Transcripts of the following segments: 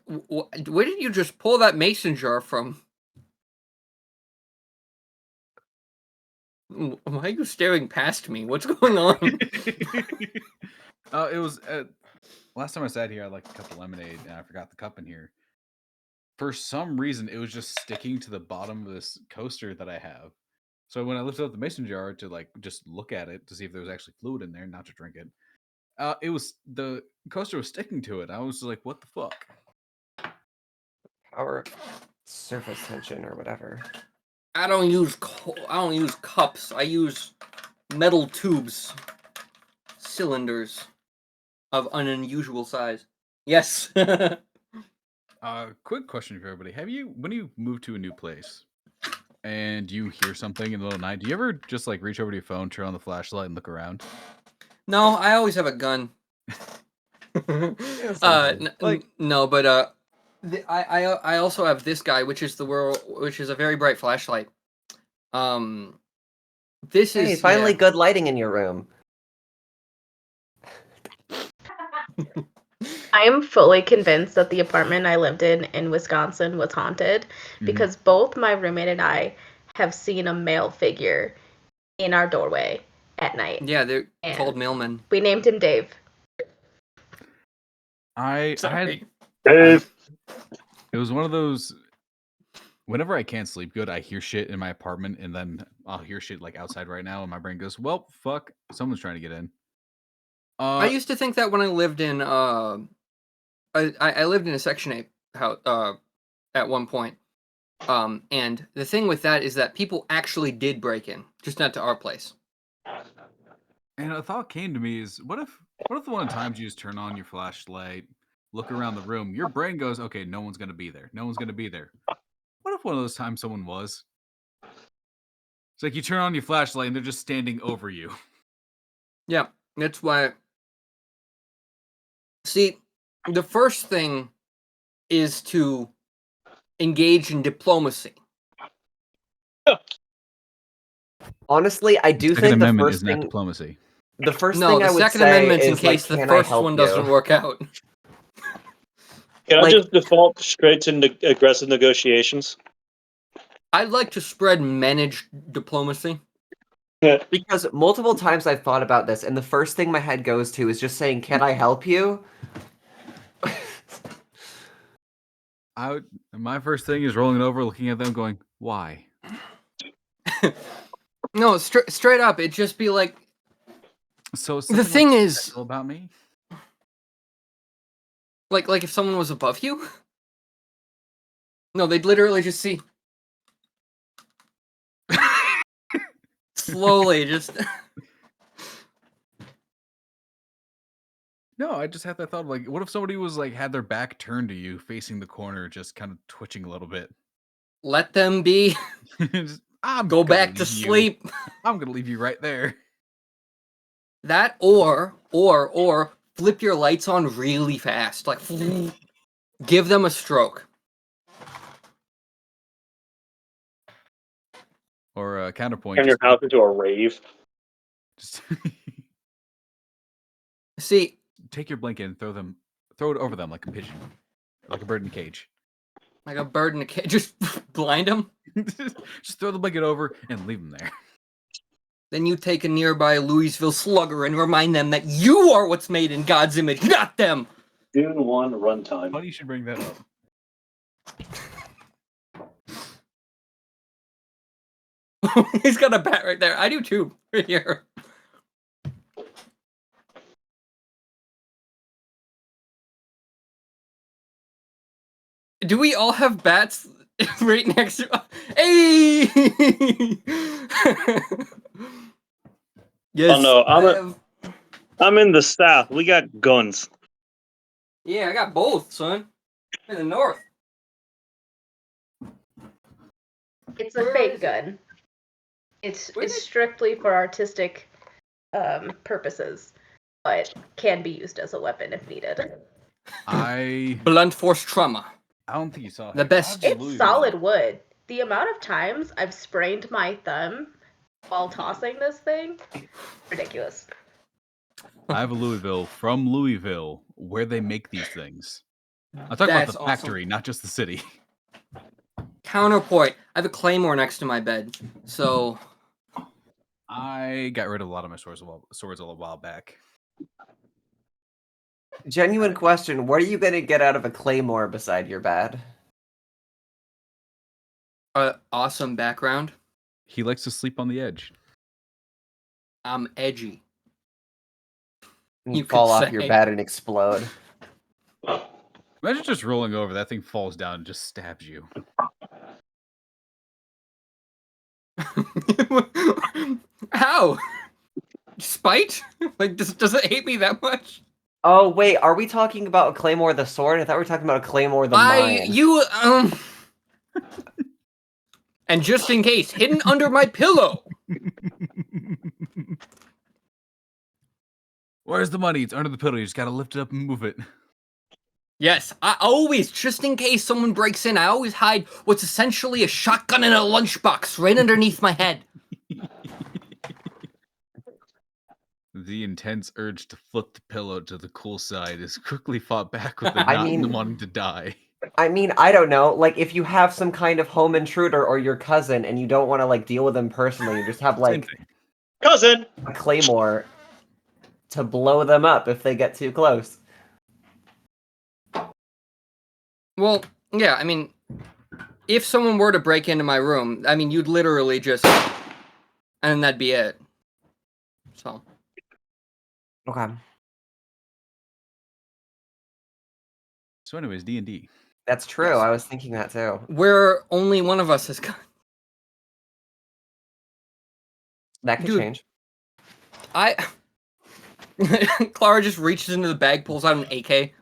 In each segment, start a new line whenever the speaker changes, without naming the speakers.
Where did you just pull that mason jar from? Why are you staring past me? What's going on?
It was last time I sat here, I had like a cup of lemonade, and I forgot the cup in here. For some reason, it was just sticking to the bottom of this coaster that I have. So when I lifted up the mason jar to like just look at it to see if there was actually fluid in there, not to drink it, it was the coaster was sticking to it. I was like, "What the fuck?"
Power surface tension or whatever.
I don't use cups. I use metal tubes, cylinders of an unusual size. Yes.
Quick question for everybody: when you move to a new place and you hear something in the middle of the night, do you ever just like reach over to your phone, turn on the flashlight, and look around?
No, I always have a gun. No, but I also have this guy, which is a very bright flashlight. This is
finally good lighting in your room.
I am fully convinced that the apartment I lived in Wisconsin was haunted because both my roommate and I have seen a male figure in our doorway at night.
Yeah, they're called mailmen.
We named him Dave.
I had
Dave.
It was one of those. Whenever I can't sleep good, I hear shit in my apartment, and then I'll hear shit like outside right now, and my brain goes, "Well, fuck, someone's trying to get in."
I used to think that when I lived in I lived in a Section 8 house at one point. And the thing with that is that people actually did break in, just not to our place.
And a thought came to me is, what if the one of the times you just turn on your flashlight, look around the room, your brain goes, okay, no one's gonna be there. No one's gonna be there. What if one of those times someone was? It's like you turn on your flashlight and they're just standing over you.
Yeah, that's why. See, the first thing is to engage in diplomacy.
Honestly, I do think the first thing
is not diplomacy.
The first thing I would say
Second Amendment's
is
in case
like,
the first one doesn't work out.
Can I just default straight to aggressive negotiations?
I'd like to spread managed diplomacy.
Because multiple times I've thought about this, and the first thing my head goes to is just saying, "Can I help you?"
My first thing is rolling it over, looking at them, going, "Why?"
No, straight up, it'd just be like.
So
the thing is
about me.
Like if someone was above you. No, they'd literally just see. Slowly, just.
No, I just had that thought of like, what if somebody was like had their back turned to you, facing the corner, just kind of twitching a little bit.
Let them be. Go back to sleep.
I'm gonna leave you right there.
That or flip your lights on really fast, like give them a stroke.
Or counterpoint.
Turn your house into a rave.
See,
take your blanket and throw it over them like a pigeon, like a bird in a cage.
Like a bird in a cage. Just blind them.
Just throw the blanket over and leave them there.
Then you take a nearby Louisville slugger and remind them that you are what's made in God's image, not them.
Dune 1 runtime.
Funny you should bring that up.
He's got a bat right there. I do too. Right here. Do we all have bats right next to? Hey!
Yes. Oh no, I'm in the south. We got guns.
Yeah, I got both, son. In the north.
It's a fake gun. It's strictly for artistic purposes, but can be used as a weapon if needed.
Blunt force trauma.
I don't think you saw
the best.
It's solid wood. The amount of times I've sprained my thumb while tossing this thing, ridiculous.
I have a Louisville, where they make these things. I'm talking about
That's
the
awesome.
factory, not just the city.
Counterpoint. I have a claymore next to my bed, so
I got rid of a lot of my swords a while back.
Genuine question: what are you gonna get out of a claymore beside your bed?
awesome background.
He likes to sleep on the edge.
I'm edgy.
You
You
fall
could
off your
say.
bed and explode.
Imagine just rolling over, that thing falls down and just stabs you.
How? Spite? Like, does it hate me that much?
Oh wait, are we talking about a claymore the sword? I thought we were talking about a claymore the mine.
And just in case, hidden under my pillow.
Where's the money? It's under the pillow. You just gotta lift it up and move it.
Yes, I always, just in case someone breaks in, I always hide what's essentially a shotgun in a lunchbox right underneath my head.
The intense urge to flip the pillow to the cool side is quickly fought back with the
I
not
mean-
wanting to die.
I mean, I don't know. Like, if you have some kind of home intruder or your cousin and you don't want to like deal with them personally, you just have
Same
like
thing.
Cousin.
a claymore to blow them up if they get too close.
Well, yeah, I mean, if someone were to break into my room, I mean, you'd literally just, and that'd be it. So.
Okay.
So anyways, D&D.
That's true.
Yes.
I was thinking that too.
Where only one of us has got.
That could
Dude.
change.
Clara just reaches into the bag, pulls out an AK.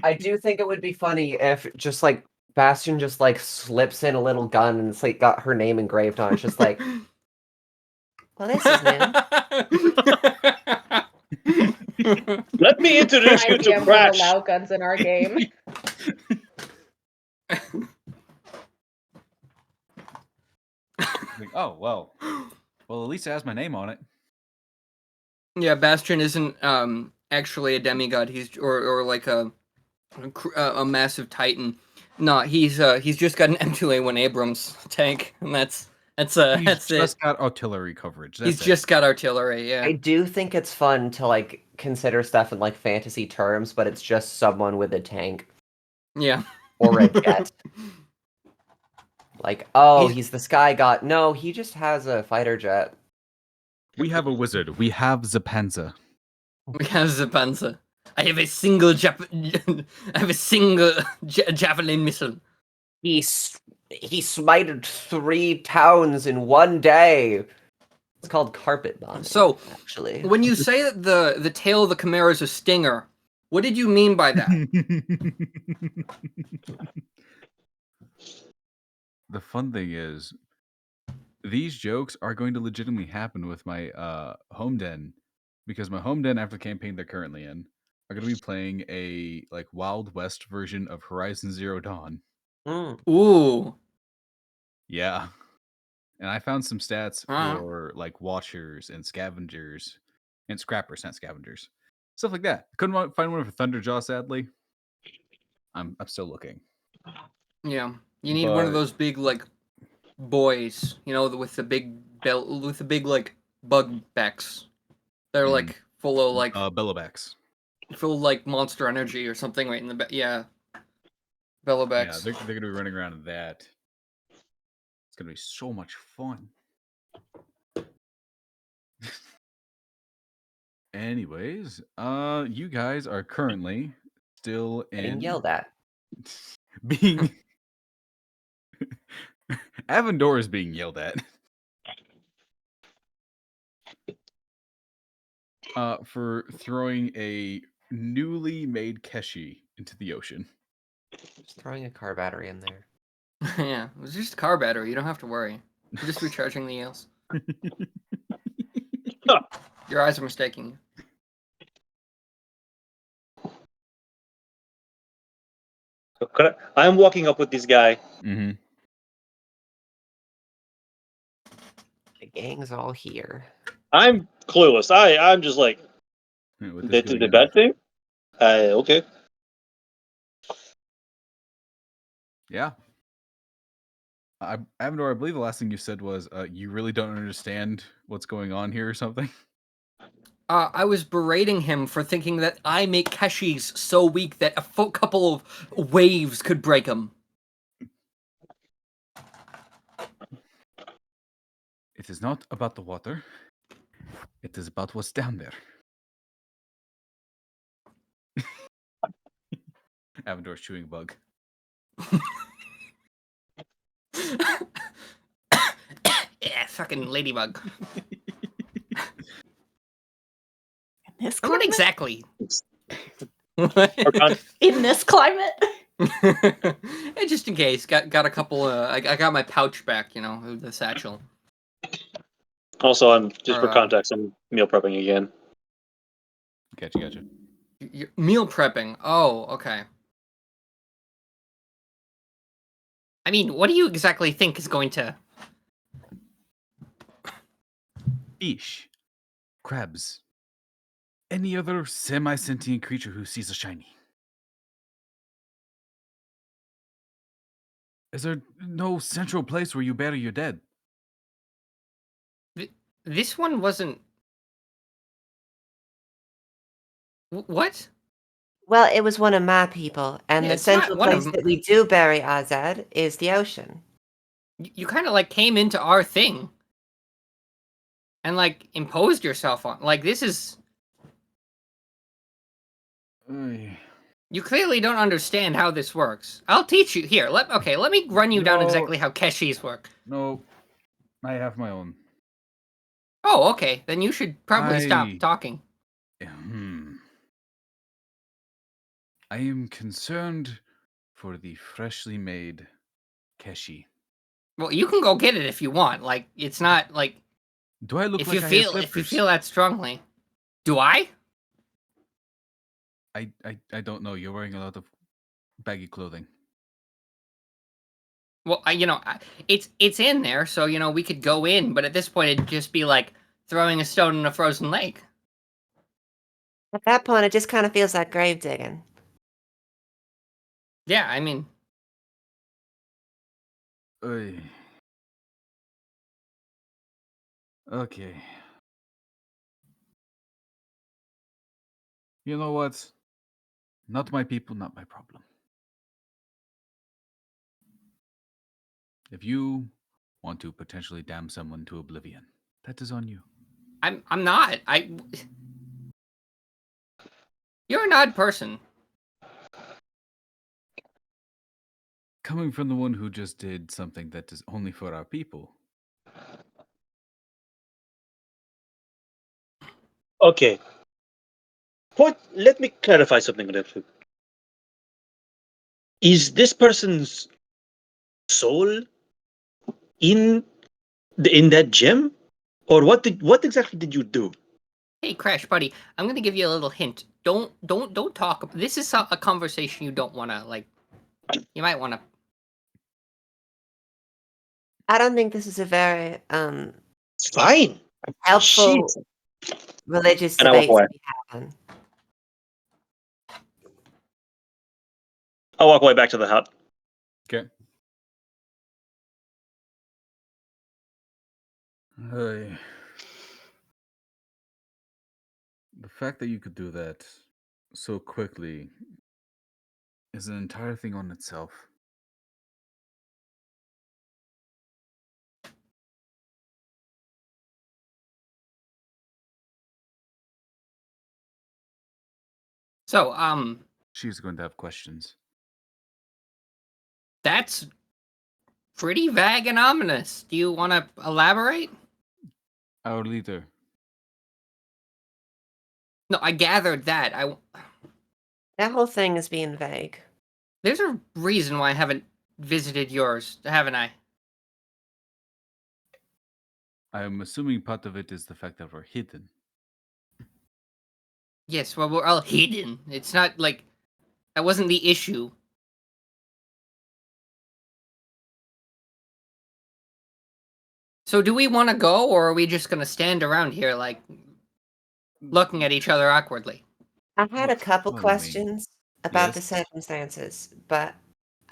I do think it would be funny if just like Bastion just like slips in a little gun and it's like got her name engraved on it. It's just like, well, this is new.
Let me introduce you to
IBM will
Crash.
allow guns in our game.
Like, oh, well, at least it has my name on it.
Yeah, Bastion isn't actually a demigod. He's or like a massive titan. No, he's just got an M2A1 Abrams tank, and that's
He's
it.
just got artillery coverage.
He's
That's it.
just got artillery. Yeah.
I do think it's fun to like consider stuff in like fantasy terms, but it's just someone with a tank
Yeah.
or a jet. Like, oh,
He's-
he's the sky god. No, he just has a fighter jet.
We have a wizard. We have Zapanza.
We have the Panzer. I have a single javelin missile.
He smited 3 towns in one day. It's called carpet bombing.
So,
actually,
When you say that the tail of the Chimera is a stinger, what did you mean by that?
The fun thing is, these jokes are going to legitimately happen with my home den, because my home den, after the campaign they're currently in, are going to be playing a like Wild West version of Horizon Zero Dawn.
Ooh.
Yeah, and I found some stats
Uh-huh.
for like watchers and scavengers and scrappers, not scavengers, stuff like that. Couldn't find one for Thunderjaw, sadly. I'm still looking.
Yeah. You need one of
But-
those big like boys, you know, with the big bell with the big like bug backs. They're like full of like
Bellowbacks.
full of like monster energy or something right in the back. Yeah.
Yeah,
Bellowbacks.
they're gonna be running around in that. It's gonna be so much fun. Anyways, you guys are currently still
getting
in
yelled at.
being Avendora is being yelled at. For throwing a newly made Keshi into the ocean.
Just throwing a car battery in there.
Yeah. It was just a car battery, you don't have to worry. You're just recharging the ELs. Your eyes are mistaking you.
I'm walking up with this guy.
Mm-hmm.
The gang's all here.
I'm clueless. I'm just like, they did the bad thing? Okay.
Yeah. Avendora, I believe the last thing you said was you really don't understand what's going on here or something.
I was berating him for thinking that I make Keshis so weak that a couple of waves could break them.
It is not about the water. It is about what's down there. Avendora's chewing a bug.
Yeah, fucking ladybug.
This
What
climate?
exactly?
In this climate?
And just in case, got a couple. I got my pouch back, you know, the satchel.
Also, I'm just for context, I'm meal prepping again.
Gotcha.
You're meal prepping. Oh, okay. I mean, what do you exactly think is going to...
Fish, crabs, any other semi-sentient creature who sees a shiny. Is there no central place where you bury your dead?
This one wasn't... What?
Well, it was one of my people, and
Yeah,
the
it's not
central
one of
place
them.
that we do bury ours at is the ocean.
You kind of, like, came into our thing. And, like, imposed yourself on... Like, this is... You clearly don't understand how this works. I'll teach you. Here, let me run you down exactly how Keshis work.
No, I have my own.
Oh, okay. Then you should probably stop talking.
I am concerned for the freshly made Keshi.
Well, you can go get it if you want. Like, it's not like...
Do I look
if
like
you
I
feel
have
if you
slippers?
feel that strongly. Do I?
I don't know. You're wearing a lot of baggy clothing.
Well, it's in there, so we could go in, but at this point it'd just be like throwing a stone in a frozen lake.
At that point, it just kind of feels like grave digging.
Yeah, I mean,
Okay. You know what? Not my people, not my problem. If you want to potentially damn someone to oblivion, that is on you.
I'm not. You're an odd person.
Coming from the one who just did something that is only for our people.
Okay. Let me clarify something real quick. Is this person's soul in that gem, or what exactly did you do?
Hey, Crash, buddy, I'm gonna give you a little hint. Don't talk. This is a conversation you don't want to like. You might want to.
I don't think this is a very
It's fine.
helpful religious
And I walk
debate
away.
to be having.
I'll walk away back to the hut.
Okay. The fact that you could do that so quickly is an entire thing on itself.
So,
She's going to have questions.
that's pretty vague and ominous. Do you want to elaborate?
Our leader.
No, I gathered that.
That whole thing is being vague.
There's a reason why I haven't visited yours, haven't I?
I'm assuming part of it is the fact that we're hidden.
Yes, well, we're all hidden. It's not like that wasn't the issue. So do we want to go, or are we just going to stand around here, like, looking at each other awkwardly?
I had a couple
Follow me.
questions about the
Yes?
circumstances, but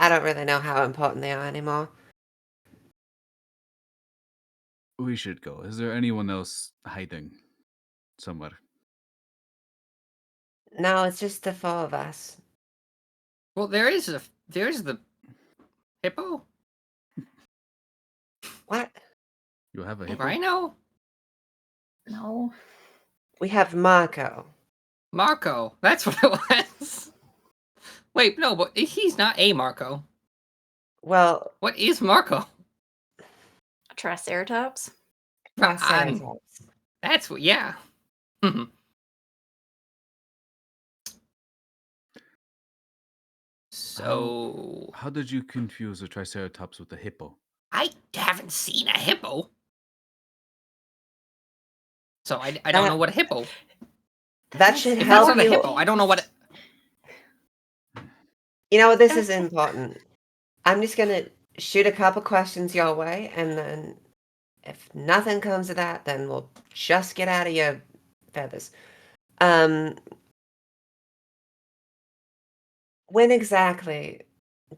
I don't really know how important they are anymore.
We should go. Is there anyone else hiding somewhere?
No, it's just the 4 of us.
Well, there's the hippo,
What?
You have a hippo?
rhino,
No.
We have Marco.
Marco. That's what it was. Wait, no, but he's not a Marco.
Well,
What is Marco?
A Triceratops?
Triceratops.
That's what. Yeah. So
How did you confuse a Triceratops with a hippo?
I haven't seen a hippo, so I don't know what a hippo.
That should
If that's
help
not a
you.
hippo, I don't know what.
You know, this is important. I'm just gonna shoot a couple questions your way, and then if nothing comes of that, then we'll just get out of your feathers. When exactly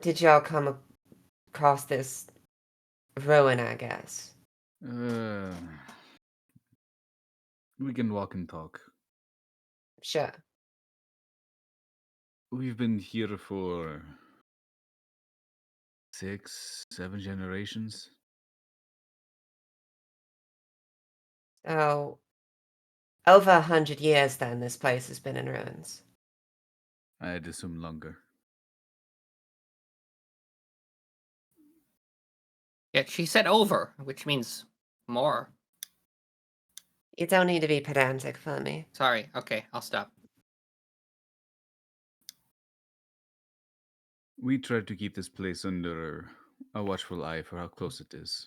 did y'all come across this ruin, I guess?
We can walk and talk.
Sure.
We've been here for 6, 7 generations.
So, over 100 years then, this place has been in ruins.
I'd assume longer.
Yeah, she said over, which means more.
You don't need to be pedantic for me.
Sorry. Okay, I'll stop.
We try to keep this place under a watchful eye for how close it is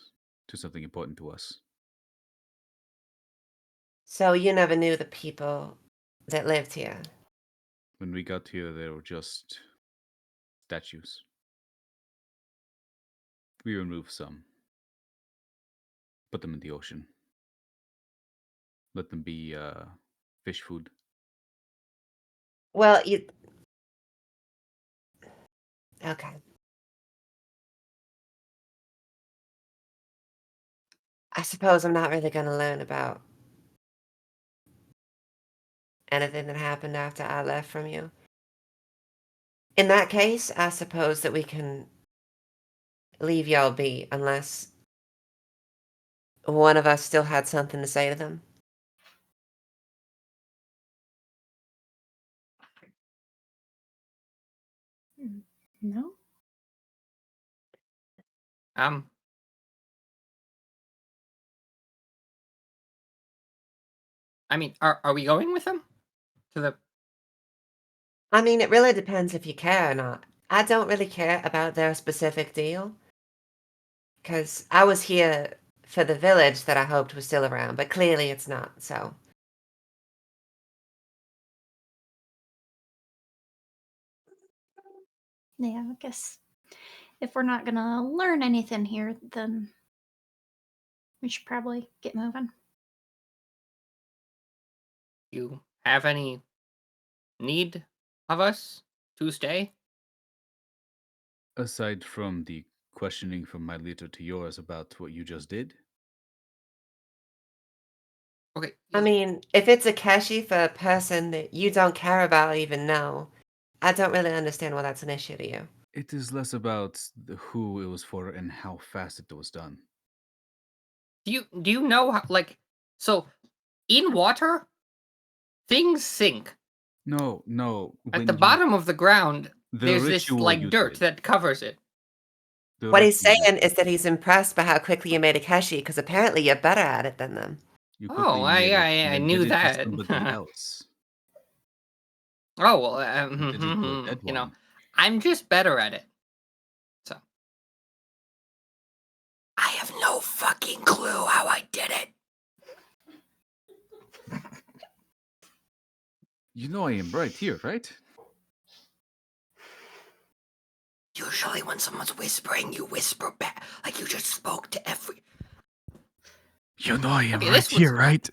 to something important to us.
So you never knew the people that lived here?
When we got here, they were just statues. We removed some. Put them in the ocean. Let them be fish food.
Well, you... Okay. I suppose I'm not really going to learn about anything that happened after I left from you. In that case, I suppose that we can leave y'all be, unless one of us still had something to say to them.
No.
I mean, are we going with them to the?
I mean, it really depends if you care or not. I don't really care about their specific deal. Because I was here for the village that I hoped was still around, but clearly it's not, so.
Yeah, I guess if we're not gonna learn anything here, then we should probably get moving.
You have any need of us to stay?
Aside from the questioning from my leader to yours about what you just did,
Okay.
I mean, if it's a Keshi for a person that you don't care about or even know, I don't really understand why that's an issue to you.
it is less about who it was for and how fast it was done.
Do you know how, like, so in water things sink.
No.
At the bottom of the ground,
the
there's this
ritual
like
you
dirt
did.
that covers it.
The
What he's
ritual you
saying is that he's impressed by how quickly you made a Keshi, because apparently you're better at it than them.
You
Oh,
quickly made it
I
and then
knew
did it to
that.
somebody else.
Oh well,
You did it to a dead
you know,
one.
I'm just better at it. So I have no fucking clue how I did it.
You know I am right here, right?
Usually when someone's whispering, you whisper back, like you just spoke to every.
You know I am
Okay,
right
this was-
here, right?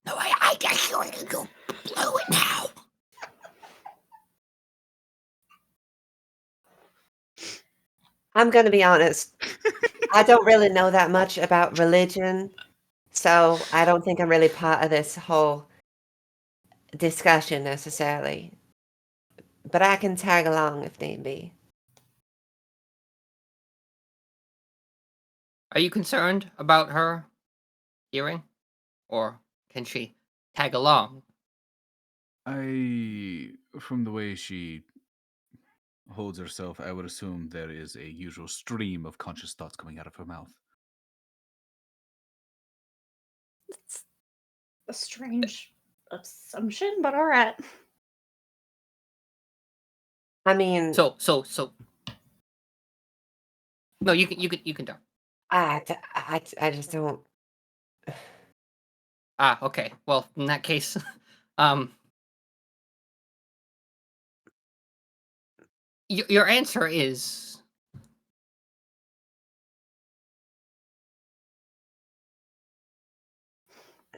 No, I just you blew it now.
I'm going to be honest. I don't really know that much about religion, so I don't think I'm really part of this whole discussion necessarily. But I can tag along if need be.
Are you concerned about her hearing? Or can she tag along?
From the way she holds herself, I would assume there is a usual stream of conscious thoughts coming out of her mouth.
It's a strange assumption, but all right.
I mean,
So. No, you can talk.
I just don't.
Ah, okay. Well, in that case, your answer is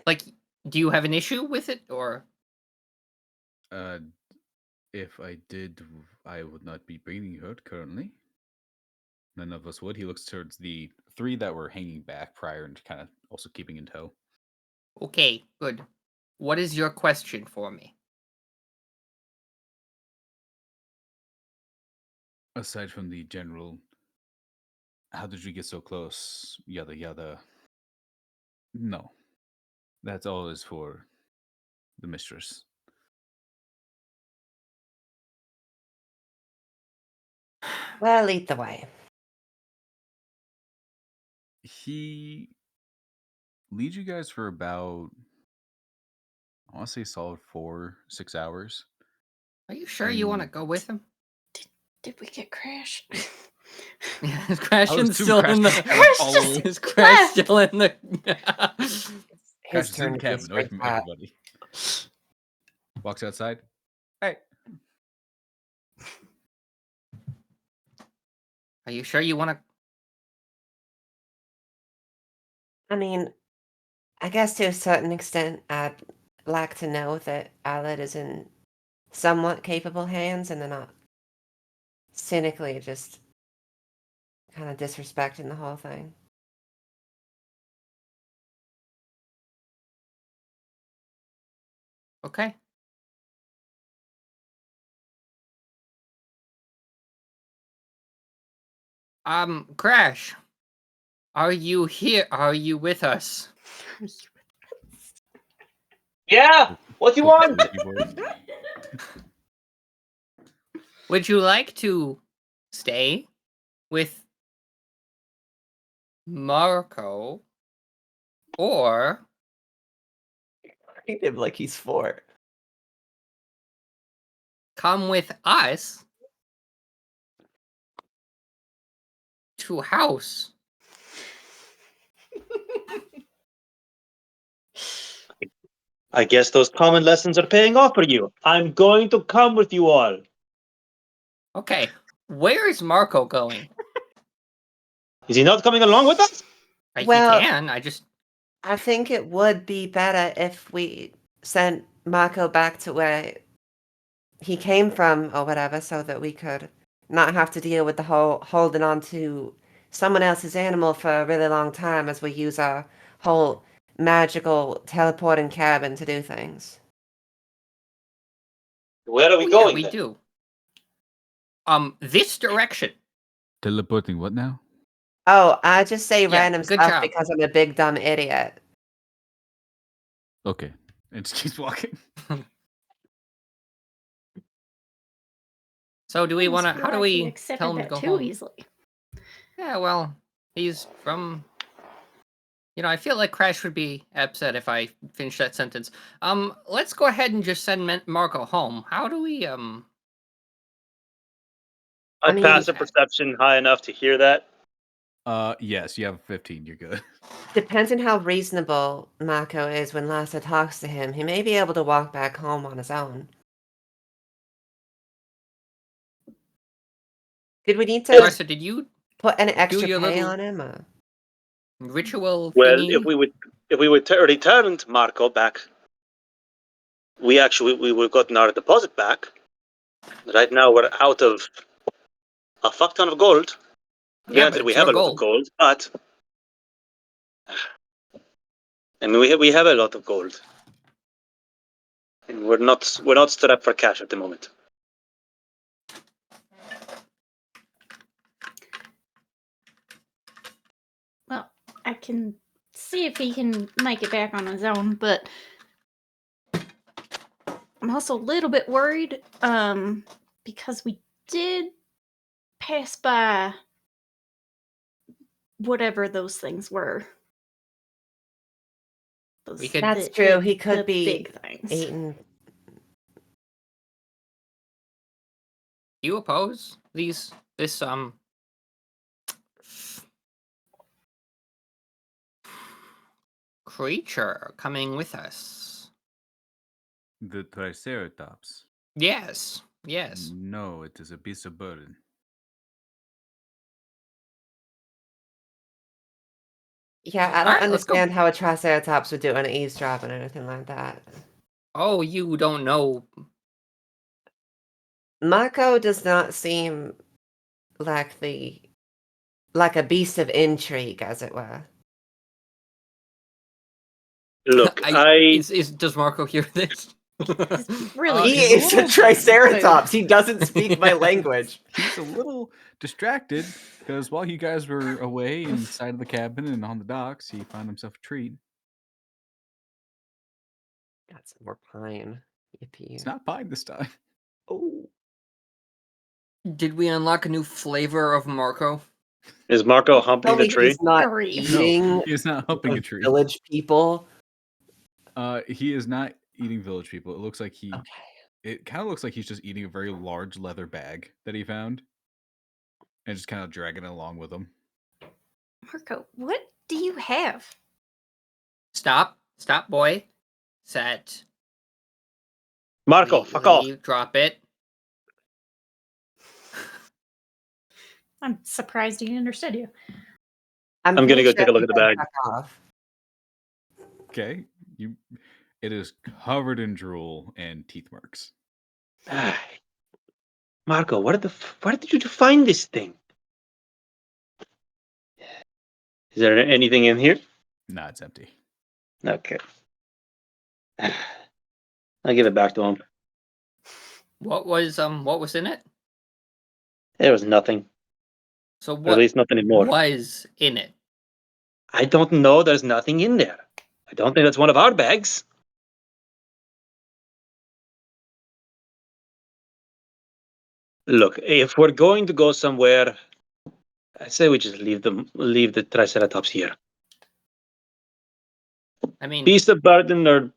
like, do you have an issue with it, or?
If I did, I would not be bringing her currently. None of us would. He looks towards the 3 that were hanging back prior and kind of also keeping in tow.
Okay, good. What is your question for me?
Aside from the general, how did you get so close? Yada yada. No, that's all is for the mistress.
Well, lead the way.
He leads you guys for about, I want to say, solid 4-6 hours.
Are you sure you want to
And-
go with him?
Did we get Crash?
Yeah, is Crash
I would assume
still
Crash
in the?
just kind of
Crash
follow-
just-
Is Crash
left.
still in the?
His
Crash is in
turn
the
to be
cabin, away
straight
from
back.
everybody. Walks outside. Hey,
Are you sure you want to?
I mean, I guess to a certain extent, I'd like to know that Aled is in somewhat capable hands and they're not cynically just kind of disrespecting the whole thing.
Okay. Crash, are you here? Are you with us?
Yeah. What do you want?
Would you like to stay with Marco, or
Treat him like he's 4.
come with us to house?
I guess those common lessons are paying off for you. I'm going to come with you all.
Okay, where is Marco going?
Is he not coming along with us?
Well-
He can. I just.
I think it would be better if we sent Marco back to where he came from or whatever so that we could not have to deal with the whole holding on to someone else's animal for a really long time as we use our whole magical teleporting cabin to do things.
Where are we
Oh,
going?
yeah, we
then?
do. This direction.
Teleporting what now?
Oh, I just say
Yeah,
random
good
stuff
job.
because I'm a big dumb idiot.
Okay. And just keeps walking.
So do we want to?
Almost
How do
feel like he
we
accepted
tell him to
that
go
too
home?
easily?
Yeah, well, he's from. I feel like Crash would be upset if I finish that sentence. Let's go ahead and just send Marco home. How do we,
I
I'd
mean-
pass a perception high enough to hear that.
Yes, you have 15. You're good.
Depends on how reasonable Marco is when Lassa talks to him. He may be able to walk back home on his own. Did we need to
Larsa, did you
put an extra
your
pay
little-
on him? Or?
ritual
Well,
thingy?
if we would returned Marco back, we would have gotten our deposit back. Right now we're out of a fuck ton of gold. Granted, we have a lot of gold, but I mean, we have a lot of gold, and we're not strapped for cash at the moment.
Well, I can see if he can make it back on his own, but I'm also a little bit worried, because we did pass by whatever those things were.
That's true. He could be
big things.
eating.
Do you oppose this creature coming with us?
The Triceratops.
Yes.
No, it is a beast of burden.
Yeah, I don't understand how a Triceratops would do an eavesdropping or anything like that.
Oh, you don't know.
Marco does not seem like a beast of intrigue, as it were.
Look,
does Marco hear this?
Really,
He is a Triceratops. He doesn't speak my language.
He's a little distracted because while you guys were away inside of the cabin and on the docks, he found himself a treat.
Got some more pine. Yippee.
It's not pine this time.
Oh.
Did we unlock a new flavor of Marco?
Is Marco humping the tree?
He's not
Grief.
eating.
No, he is not humping
the
a tree.
Village people.
He is not eating village people. It looks like
Okay.
It kind of looks like he's just eating a very large leather bag that he found, and just kind of dragging it along with him.
Marco, what do you have?
Stop, boy. Set.
Marco, fuck off.
Drop it.
I'm surprised he understood you.
I'm gonna
pretty
go
sure
take a look
he
at the
said
bag.
fuck off.
Okay, it is covered in drool and teeth marks.
Marco, where did you find this thing? Is there anything in here?
Nah, it's empty.
Okay. I'll give it back to him.
What was in it?
There was nothing.
So
Or at
what
least nothing anymore.
was in it?
I don't know. There's nothing in there. I don't think that's one of our bags. Look, if we're going to go somewhere, I say we just leave the Triceratops here.
I mean,
Beasts of burden are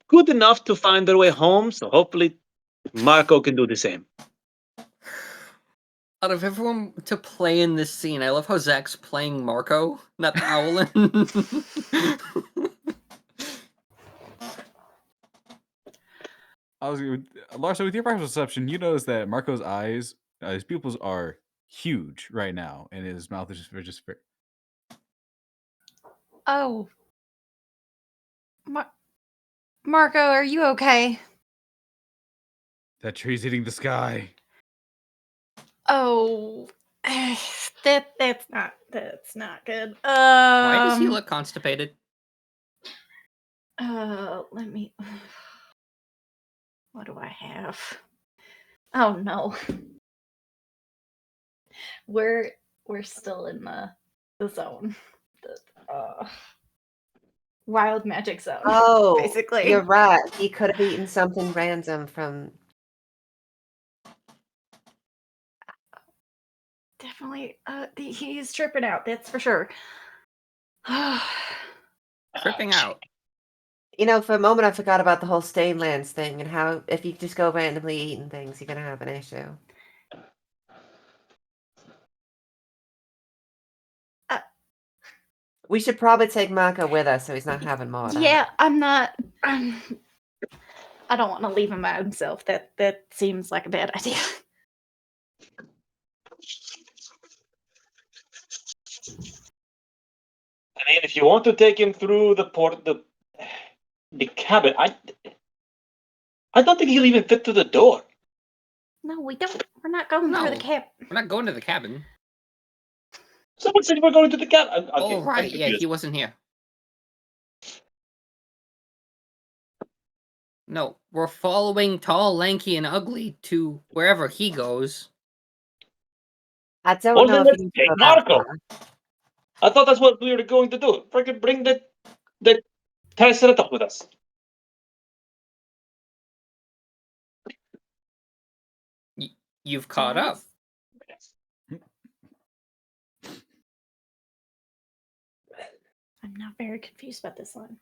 good enough to find their way home, so hopefully Marco can do the same.
out of everyone to play in this scene, I love how Zach's playing Marco, not Owlin.
Larson, with your perception, you notice that Marco's eyes, his pupils are huge right now, and his mouth is just
Oh. Marco, are you okay?
that tree's hitting the sky.
Oh. That's not good.
Why does he look constipated?
Let me. What do I have? Oh no. We're still in the zone. The wild magic zone.
Oh,
basically.
you're right. He could have eaten something random from.
Definitely. He's tripping out. That's for sure.
Tripping out.
You know, for a moment, I forgot about the whole stain lands thing and how if you just go randomly eating things, you're gonna have an issue. We should probably take Marco with us so he's not having more of that.
Yeah, I'm not. I don't want to leave him by himself. That seems like a bad idea.
I mean, if you want to take him through the cabin, I don't think he'll even fit through the door.
No, we don't. We're not going through the
No.
cap.
We're not going to the cabin.
Someone said you were going to the camp. Okay,
Oh,
I'm
right. Yeah,
confused.
he wasn't here. No, we're following Tall, Lanky, and Ugly to wherever he goes.
I don't
Well,
know
then
if
let's
you can
take
go that
Marco.
far.
I thought that's what we were going to do. Freaking bring the Triceratops with us.
You've caught up.
I'm not very confused about this line.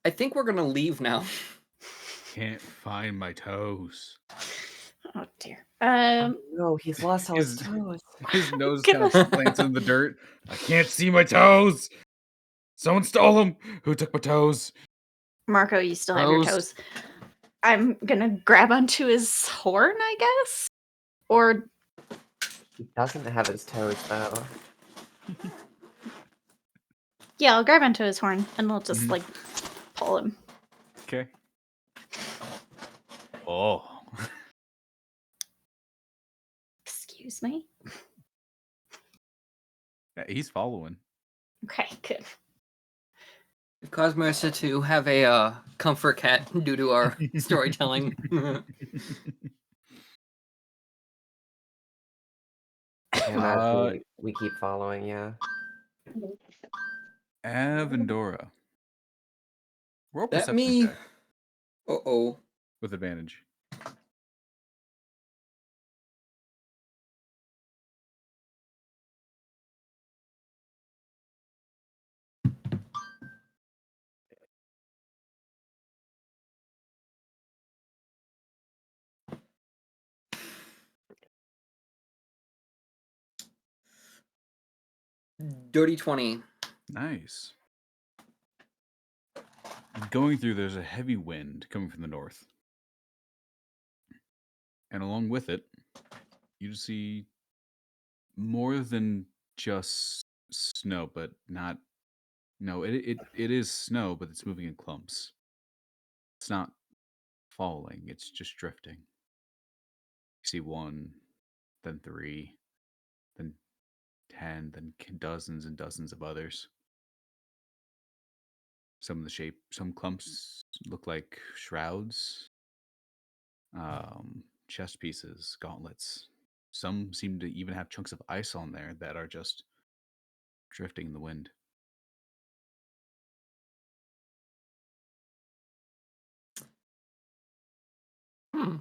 I think we're gonna leave now.
Can't find my toes.
Oh dear.
No, he's lost all his
His-
toes.
His nose kind of slants in the dirt. I can't see my toes. Someone stole them. Who took my toes?
Marco, you still have your
Toes.
toes. I'm gonna grab onto his horn, I guess, or
He doesn't have his toes though.
yeah, I'll grab onto his horn and we'll just
Mhm.
like pull him.
Okay. Oh.
Excuse me.
Yeah, he's following.
Okay, good.
We've caused Marissa to have a comfort cat due to our storytelling.
I imagine we keep following, yeah.
Avendora. Roll
That
perception
me.
check
Uh-oh.
with advantage.
Dirty 20.
Nice. Going through, there's a heavy wind coming from the north. And along with it, you see more than just snow, but not. No, it is snow, but it's moving in clumps. It's not falling, it's just drifting. You see one, then three, then 10, then dozens and dozens of others. Some clumps look like shrouds, chest pieces, gauntlets. Some seem to even have chunks of ice on there that are just drifting in the wind.
Hmm.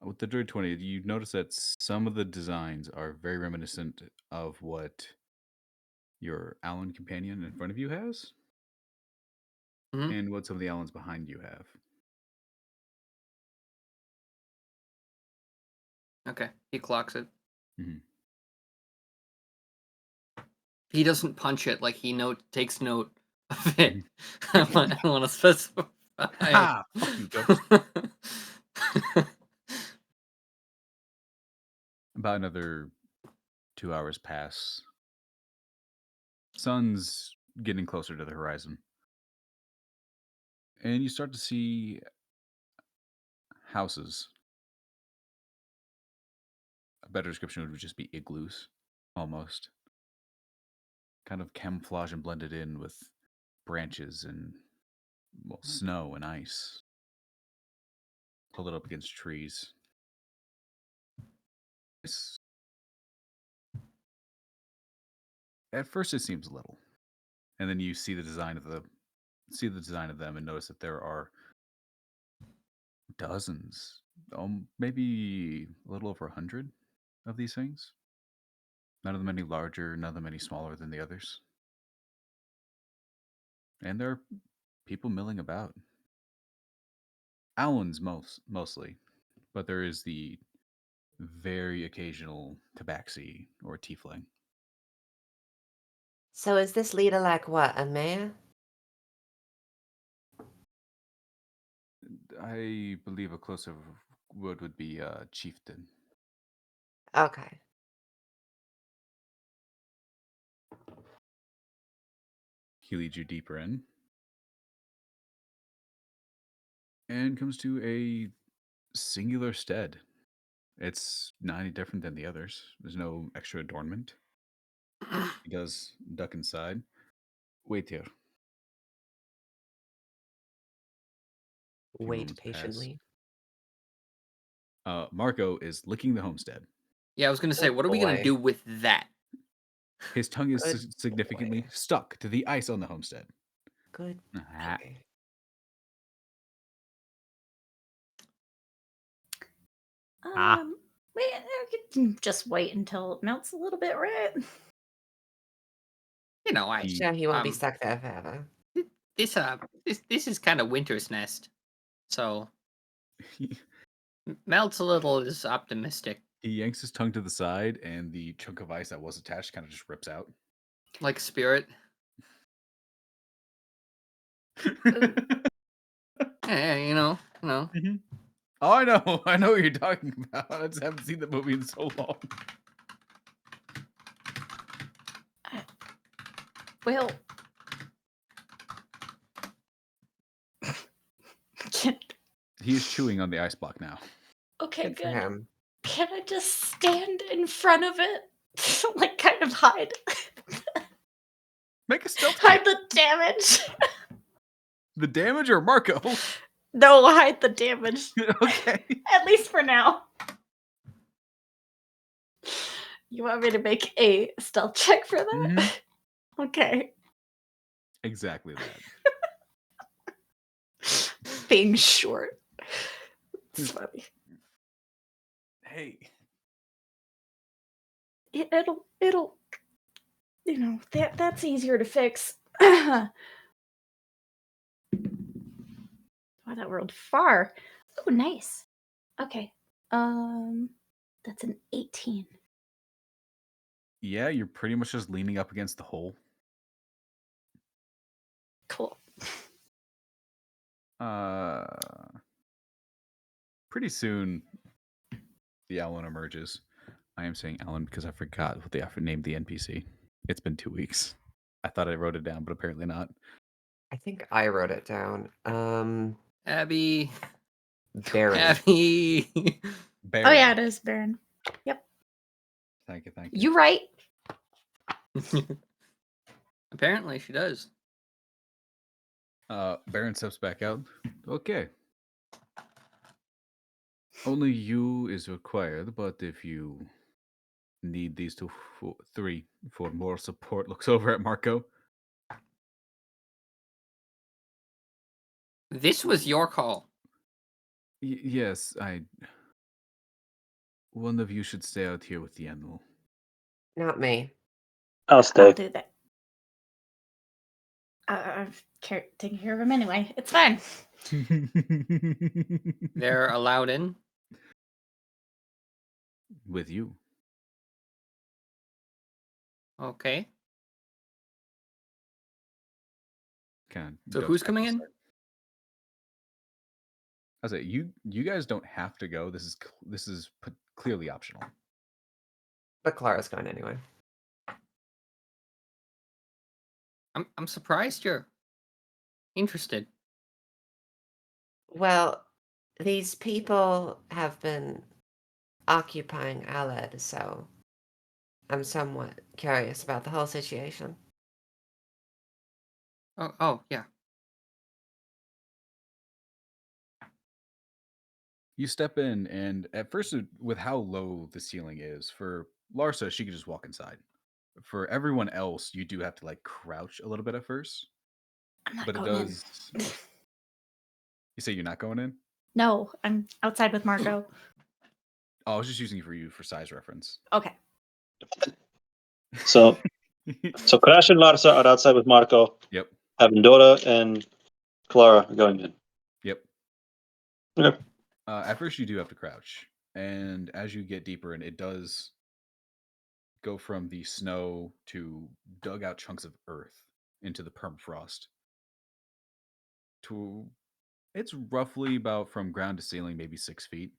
With the Droid 20, you notice that some of the designs are very reminiscent of what your Allen companion in front of you has,
Mhm.
and what some of the Allens behind you have.
Okay, he clocks it.
Mhm.
He doesn't punch it, like he takes note of it. I want to specify.
Ha! Fuck you, Ghost. About another 2 hours pass. Sun's getting closer to the horizon. And you start to see houses. A better description would just be igloos, almost. Kind of camouflage and blended in with branches and snow and ice. Pulled it up against trees. At first it seems little. And then you see the design of them and notice that there are dozens, maybe a little over 100 of these things. None of them any larger, none of them any smaller than the others. And there are people milling about. Allens mostly, but there is the very occasional tabaxi or tiefling.
So is this leader like what, a mayor?
I believe a closer word would be chieftain.
Okay.
He leads you deeper in and comes to a singular stead. It's not any different than the others. There's no extra adornment. He does duck inside. Wait here. Few
Wait
moments pass.
patiently.
Marco is licking the homestead.
Yeah, I was gonna say,
Good
what are we gonna
boy.
do with that?
His tongue is
Good
significantly
boy.
stuck to the ice on the homestead.
Good
Ah,
boy.
Ah.
I could just wait until it melts a little bit, right?
You know,
I'm sure he won't be stuck there forever.
this is kind of Winter's Nest, so melts a little is optimistic.
He yanks his tongue to the side, and the chunk of ice that was attached kind of just rips out.
Like Spirit. Yeah, you know.
Mhm. Oh, I know. I know what you're talking about. I just haven't seen the movie in so long.
Well,
He is chewing on the ice block now.
okay,
Good for
good.
him.
Can I just stand in front of it? Like, kind of hide.
Make a stealth
Hide
check.
the damage.
The damage or Marco?
No, hide the damage.
Okay.
At least for now. You want me to make a stealth check for that?
Mhm.
Okay.
Exactly that.
Being short. It's funny.
Hey.
It'll you know, that's easier to fix. Wow, that rolled far. Oh, nice. Okay. That's an 18.
Yeah, you're pretty much just leaning up against the hole.
Cool.
Pretty soon, the Alan emerges. I am saying Alan because I forgot what they named the NPC. It's been 2 weeks. I thought I wrote it down, but apparently not.
I think I wrote it down.
Abby.
Baron.
Abby.
Baron.
Oh yeah, it is Baron.
Thank you.
You right.
Apparently she does.
Baron steps back out. Okay. Only you is required, but if you need these three for more support, looks over at Marco.
This was your call.
Yes, one of you should stay out here with the animal.
Not me.
I'll
I'll
stay.
do that. I've taken care of him anyway. It's fine.
They're allowed in.
With you.
Okay. So
ducks
who's
back
coming in?
inside. I say you guys don't have to go. This is clearly optional.
But Clara's going anyway.
I'm surprised you're interested.
Well, these people have been occupying Aled, so I'm somewhat curious about the whole situation.
Oh yeah.
You step in, and at first, with how low the ceiling is, for Larsa, she could just walk inside. For everyone else, you do have to like crouch a little bit at first.
I'm not
But it
going
does.
in.
You say you're not going in?
No, I'm outside with Marco.
Oh, I was just using you for size reference.
Okay.
So Crash and Larsa are outside with Marco.
Yep.
Avendora and Clara are going in.
Yep.
Okay.
At first, you do have to crouch, and as you get deeper in, it does go from the snow to dug out chunks of earth into the permafrost. It's roughly about from ground to ceiling, maybe 6 feet.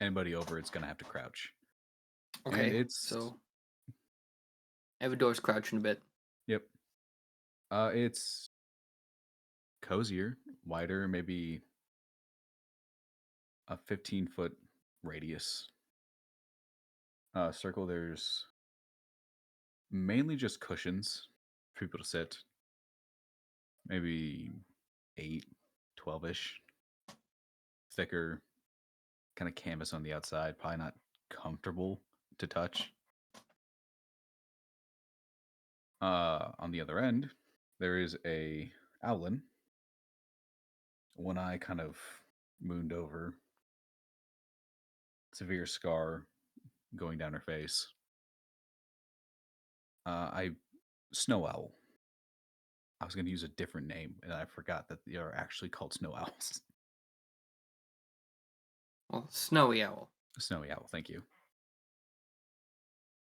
Anybody over it's gonna have to crouch.
Okay.
And it's
so Avendora's crouching a bit.
Yep. It's cozier, wider, maybe a 15-foot radius circle. There's mainly just cushions for people to sit. Maybe 8, 12-ish. Thicker, kind of canvas on the outside. Probably not comfortable to touch. On the other end, there is a owlin. One eye kind of mooned over. Severe scar going down her face. Snow owl. I was going to use a different name, and I forgot that they are actually called snow owls.
Well, snowy owl.
Snowy owl, thank you.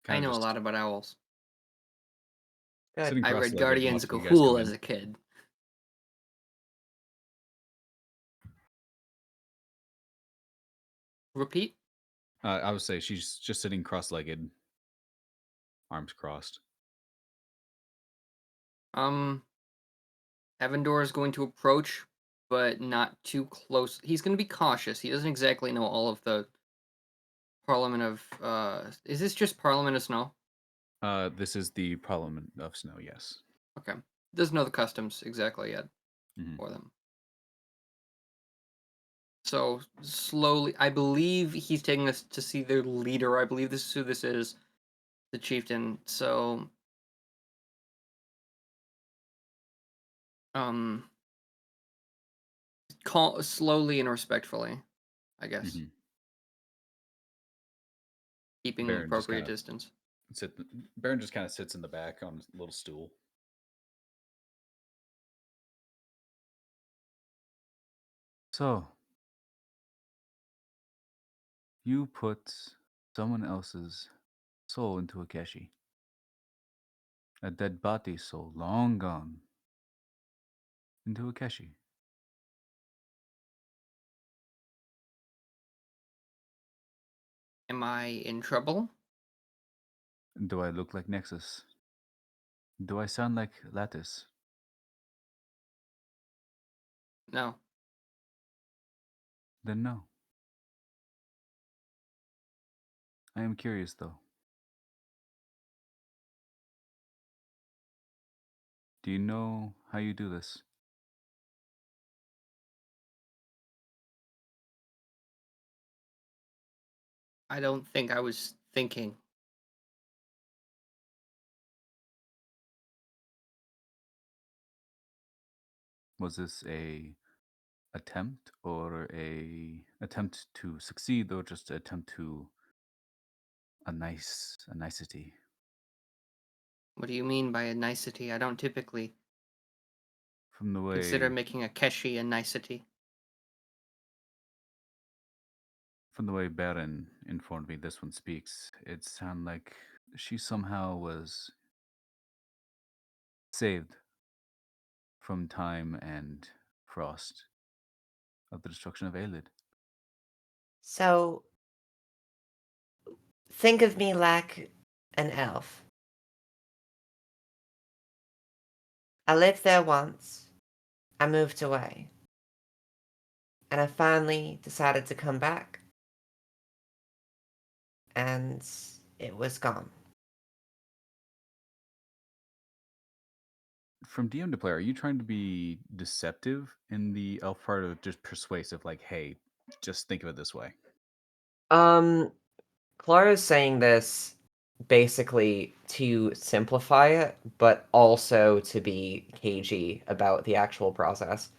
I know a lot about owls.
Good.
Sitting
I read
cross-legged,
Guardians
watching you guys come
Gahul
in.
as a kid. Repeat?
I would say she's just sitting cross-legged, arms crossed.
Avendora is going to approach, but not too close. He's going to be cautious. He doesn't exactly know all of the Parliament of. Is this just Parliament of Snow?
This is the Parliament of Snow, yes.
Okay. Doesn't know the customs exactly yet
Mhm.
for them. So slowly, I believe he's taking us to see their leader. I believe this is who this is, the chieftain. So, call slowly and respectfully, I guess,
Mhm.
keeping
Baron just
appropriate
kind of
distance.
Baron just kind of sits in the back on a little stool.
So, you put someone else's soul into a keshi. A dead body soul, long gone, into a keshi.
Am I in trouble?
Do I look like Nexus? Do I sound like Lattice?
No.
Then no. I am curious though. Do you know how you do this?
I don't think I was thinking.
Was this a attempt or a attempt to succeed or just an attempt to a nicety?
What do you mean by a nicety? I don't typically
From the
consider
way
making a keshi a nicety.
Baron informed me this one speaks, it sounded like she somehow was saved from time and frost of the destruction of Aelid.
So, think of me like an elf. I lived there once. I moved away. And I finally decided to come back. And it was gone.
From DM to player, are you trying to be deceptive in the elf part or just persuasive? Like, hey, just think of it this way.
Clara's saying this basically to simplify it, but also to be cagey about the actual process.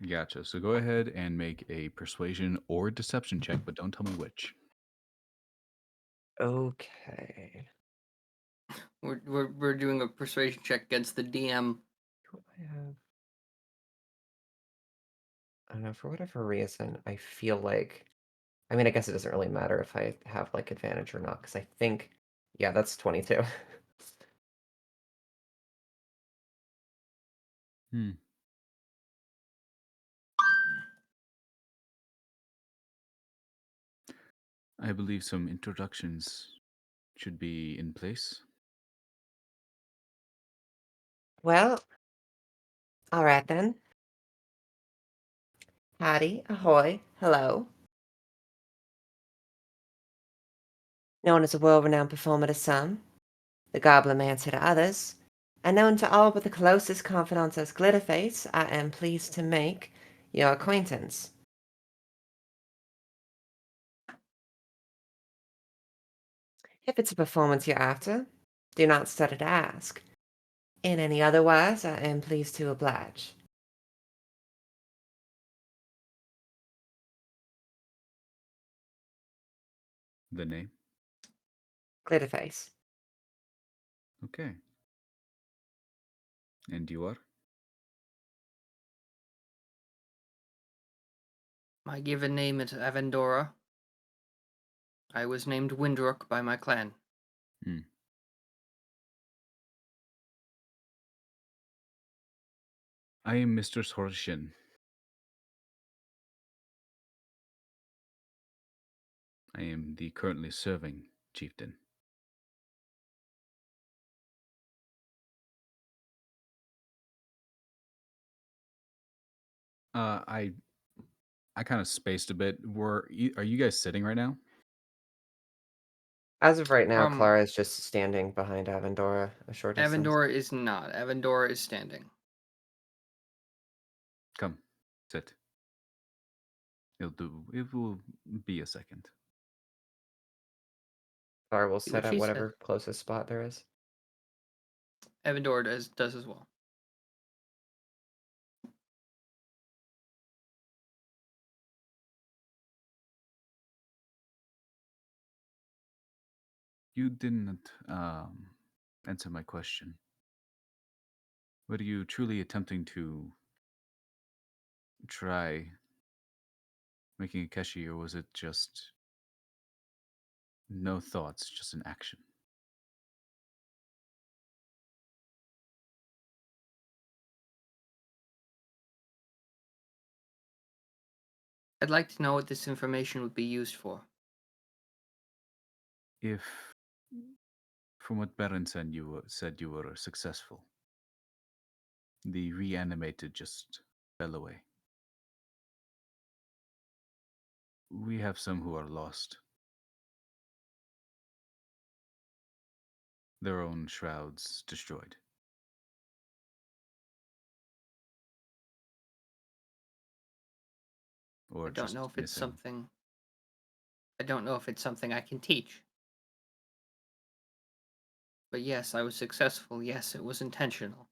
Gotcha. So go ahead and make a persuasion or deception check, but don't tell me which.
Okay.
We're doing a persuasion check against the DM.
Do I have? I don't know, for whatever reason, I feel like. I mean, I guess it doesn't really matter if I have like advantage or not, because I think, yeah, that's 22.
Hmm. I believe some introductions should be in place.
Well, all right then. Howdy, ahoy, hello. known as a world-renowned performer to some, the goblinomancer to others, and known to all but the closest confidants as Glitterface, I am pleased to make your acquaintance. If it's a performance you're after, do not stutter to ask. In any otherwise, I am pleased to oblige.
The name?
Glitterface.
Okay. And you are?
My given name is Avendora. I was named Windrook by my clan.
Hmm. I am Mr. Sorshin. I am the currently serving chieftain. I kind of spaced a bit. Are you guys sitting right now?
As of right now,
Um,
Clara is just standing behind Avendora a short distance.
Avendora is not. Avendora is standing.
Come, sit. It'll do. It will be a second.
Clara will
See
sit
what
at
she
whatever closest spot there is.
Avendora does as well.
You didn't answer my question. Were you truly attempting to try making a Keshi, or was it just no thoughts, just an action?
I'd like to know what this information would be used for.
If, from what Baron said, said you were successful, the reanimated just fell away. We have some who are lost. Their own shrouds destroyed. Or
I don't
just
know if it's
missing.
something. I don't know if it's something I can teach. But yes, I was successful. Yes, it was intentional.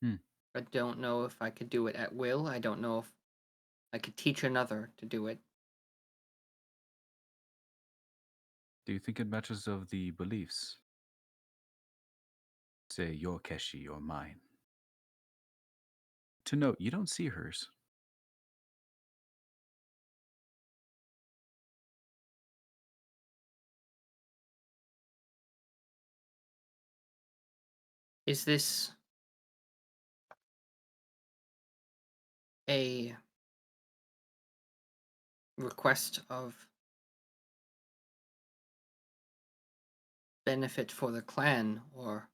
Hmm.
I don't know if I could do it at will. I don't know if I could teach another to do it.
Do you think it matches of the beliefs? Say your Keshi or mine. To note, you don't see hers.
Is this a request of benefit for the clan or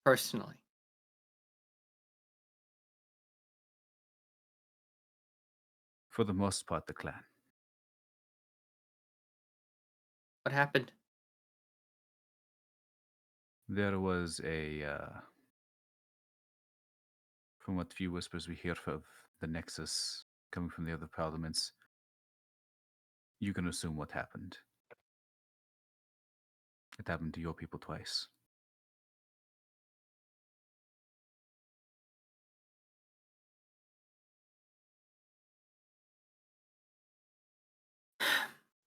personally?
For the most part, the clan.
What happened?
There was from what few whispers we hear of the Nexus coming from the other parliaments, you can assume what happened. It happened to your people twice.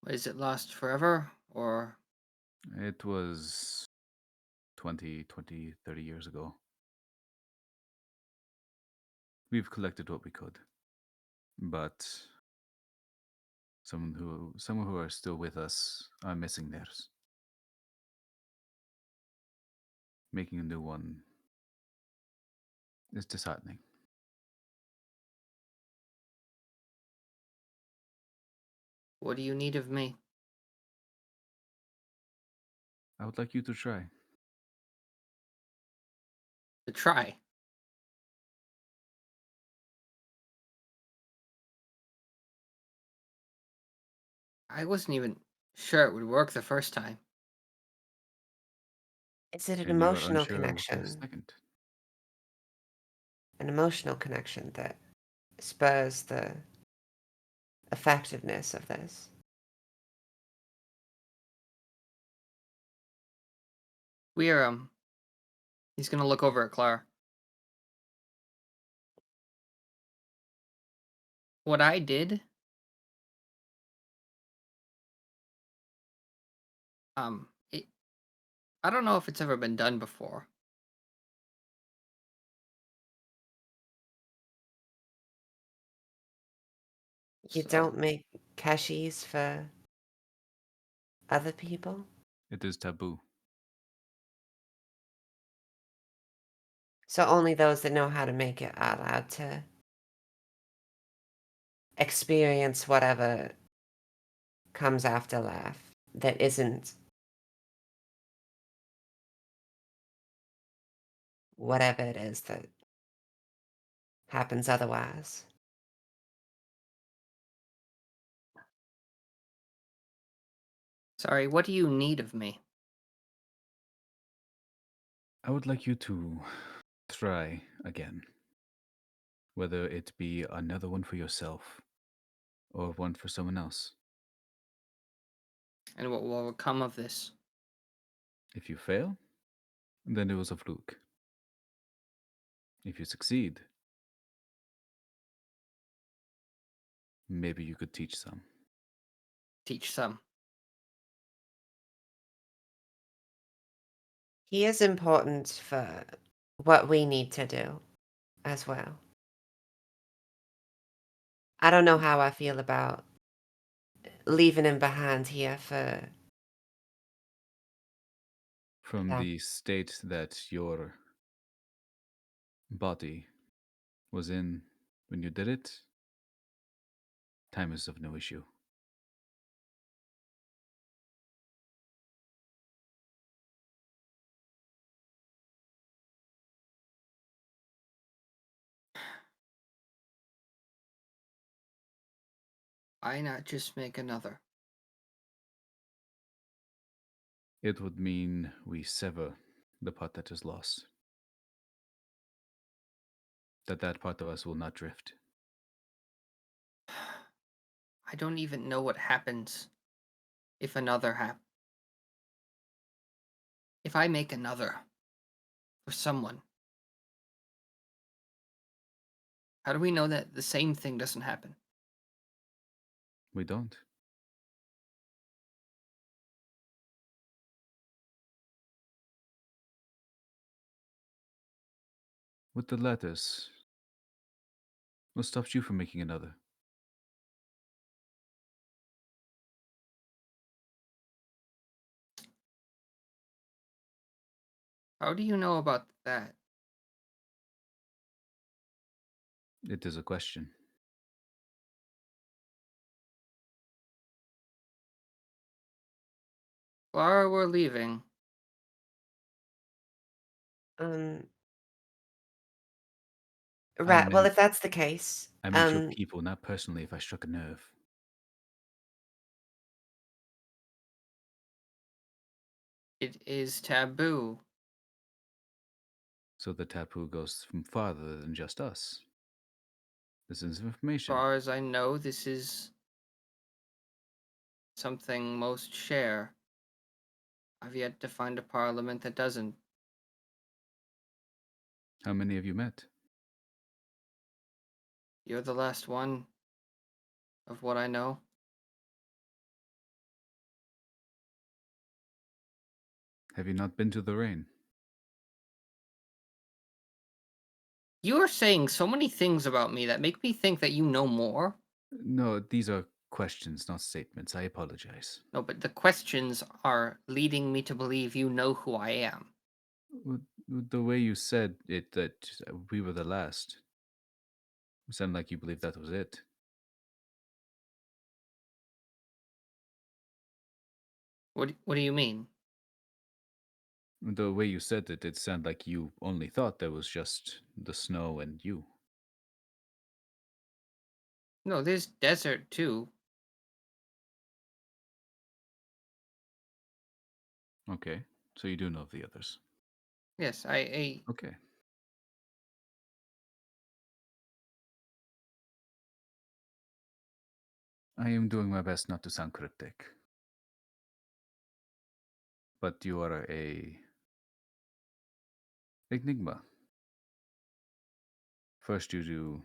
Is it lost forever or
It was 20, 30 years ago. We've collected what we could. But some who are still with us are missing theirs. Making a new one is disheartening.
what do you need of me?
I would like you to try.
To try. I wasn't even Sure, it would work the first time.
Is it an
And you are
emotional
unsure of the
connection?
second.
An emotional connection that spurs the effectiveness of this?
We are, he's gonna look over at Clara. What I did, it, I don't know if it's ever been done before.
You
So,
don't make keshis for other people?
It is taboo.
So only those that know how to make it are allowed to experience whatever comes after life that isn't whatever it is that happens otherwise.
sorry, what do you need of me?
I would like you to try again. Whether it be another one for yourself or one for someone else.
And what will come of this?
If you fail, then it was a fluke. If you succeed, maybe you could teach some.
Teach some.
He is important for what we need to do as well. I don't know how I feel about leaving him behind here for
From
Yeah.
the state that your body was in when you did it, time is of no issue.
Why not just make another?
It would mean we sever the part that is lost. That part of us will not drift.
I don't even know what happens if another if I make another for someone. How do we know that the same thing doesn't happen?
We don't. With the lattice, what stops you from making another?
How do you know about that?
It is a question.
Clara, we're leaving.
um
I
right. Well,
meant
if that's the case,
your people, not personally if I struck a nerve.
It is taboo.
So the taboo goes from farther than just us. This is
As
information.
far as I know, this is something most share. I've yet to find a parliament that doesn't.
How many have you met?
You're the last one of what I know.
Have you not been to the rain?
You are saying so many things about me that make me think that you know more.
No, these are questions, not statements. I apologize.
No, but the questions are leading me to believe you know who I am.
The way you said it, that we were the last, it sounded like you believed that was it.
What do you mean?
The way you said it, it sounded like you only thought there was just the snow and you.
No, there's desert too.
Okay. So you do know of the others.
Yes, I
Okay. I am doing my best not to sound cryptic. But you are a enigma. First you do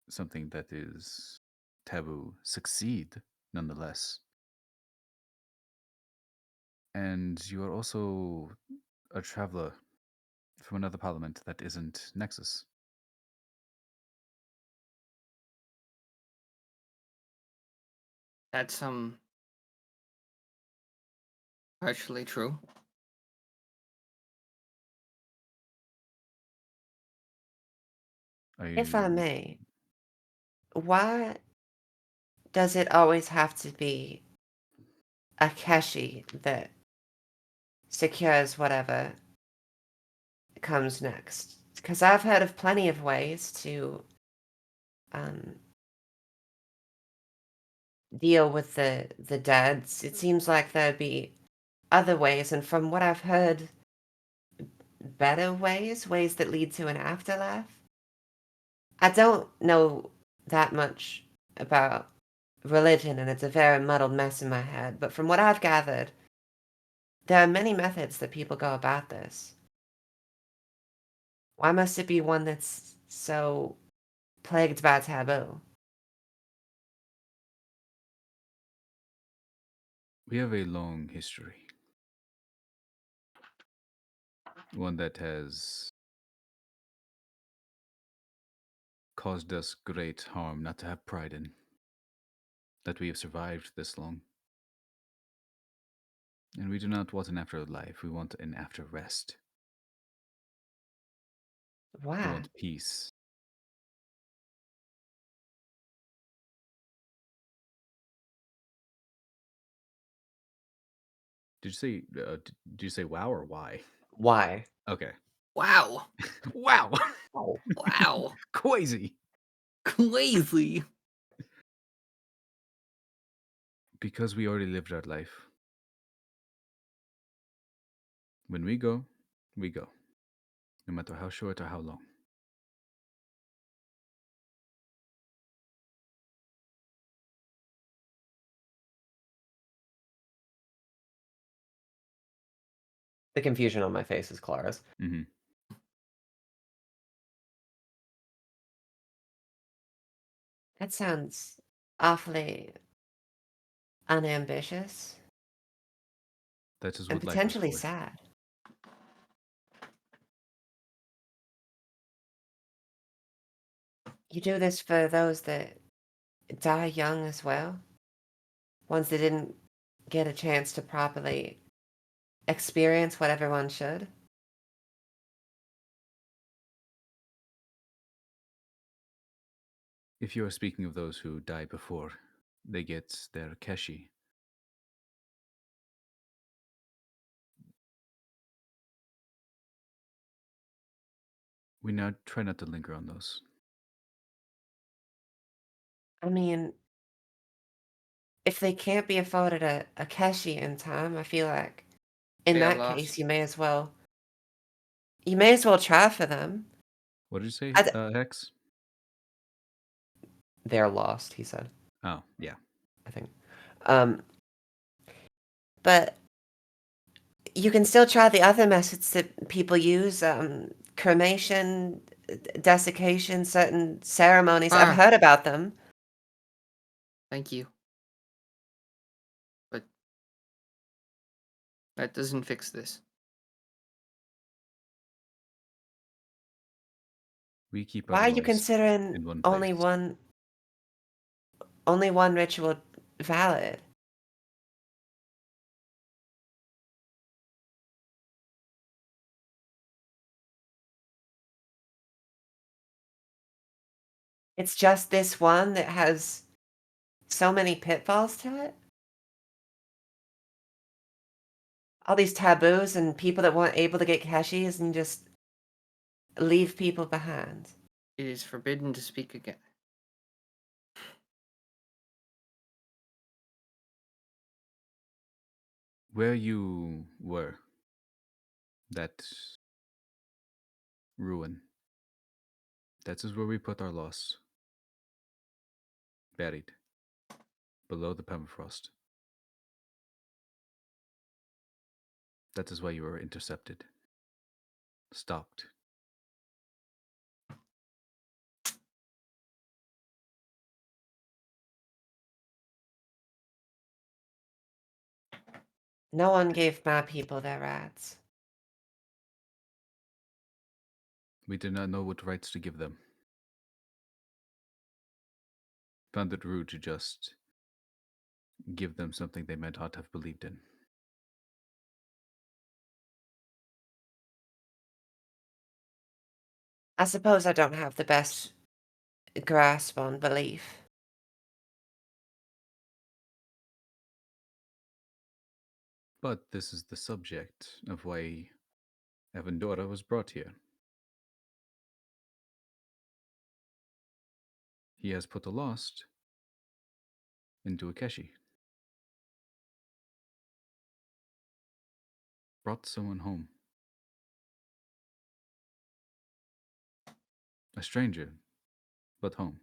something that is taboo, succeed nonetheless. And you are also a traveler from another parliament that isn't Nexus.
that's partially true.
Are
If I
you
may, why does it always have to be a Keshi that secures whatever comes next? Because I've heard of plenty of ways to deal with the deads. It seems like there'd be other ways, and from what I've heard, better ways that lead to an afterlife. I don't know that much about religion, and it's a very muddled mess in my head, but from what I've gathered, there are many methods that people go about this. Why must it be one that's so plagued by taboo?
We have a long history. One that has caused us great harm not to have pride in. That we have survived this long. And we do not want an afterlife, we want an after rest. We
Why?
want peace. Did you say wow or why?
Why?
Okay.
Wow.
Wow.
Oh,
Wow.
Crazy.
Crazy.
Because we already lived our life. When we go, we go. No matter how short or how long.
the confusion on my face is Clara's.
Mm-hmm.
That sounds awfully unambitious
That is
and
what life is
potentially
for.
sad. You do this for those that die young as well? Ones that didn't get a chance to properly experience what everyone should?
If you are speaking of those who die before they get their keshi, we now try not to linger on those.
I mean, if they can't be afforded a keshi in time, I feel like in
They are
that case
lost.
you may as well try for them.
What did you say,
I d-
Hex?
They're lost, he said,
Oh, yeah.
I think. But you can still try the other methods that people use, cremation, desiccation, certain ceremonies. I've
Ah.
heard about them.
Thank you. But that doesn't fix this.
We keep
Why
our
are you
laws
considering
in one
only
place.
one ritual valid? It's just this one that has so many pitfalls to it? All these taboos and people that weren't able to get keshis and just leave people behind.
It is forbidden to speak again.
Where you were, that ruin, that is where we put our loss. Buried. Below the permafrost. That is why you were intercepted. Stopped.
No one gave my people their rights.
We did not know what rights to give them. Found it rude to just give them something they might not have believed in.
I suppose I don't have the best grasp on belief.
But this is the subject of why Avendora was brought here. He has put a lost into a Keshi. Brought someone home. A stranger, but home.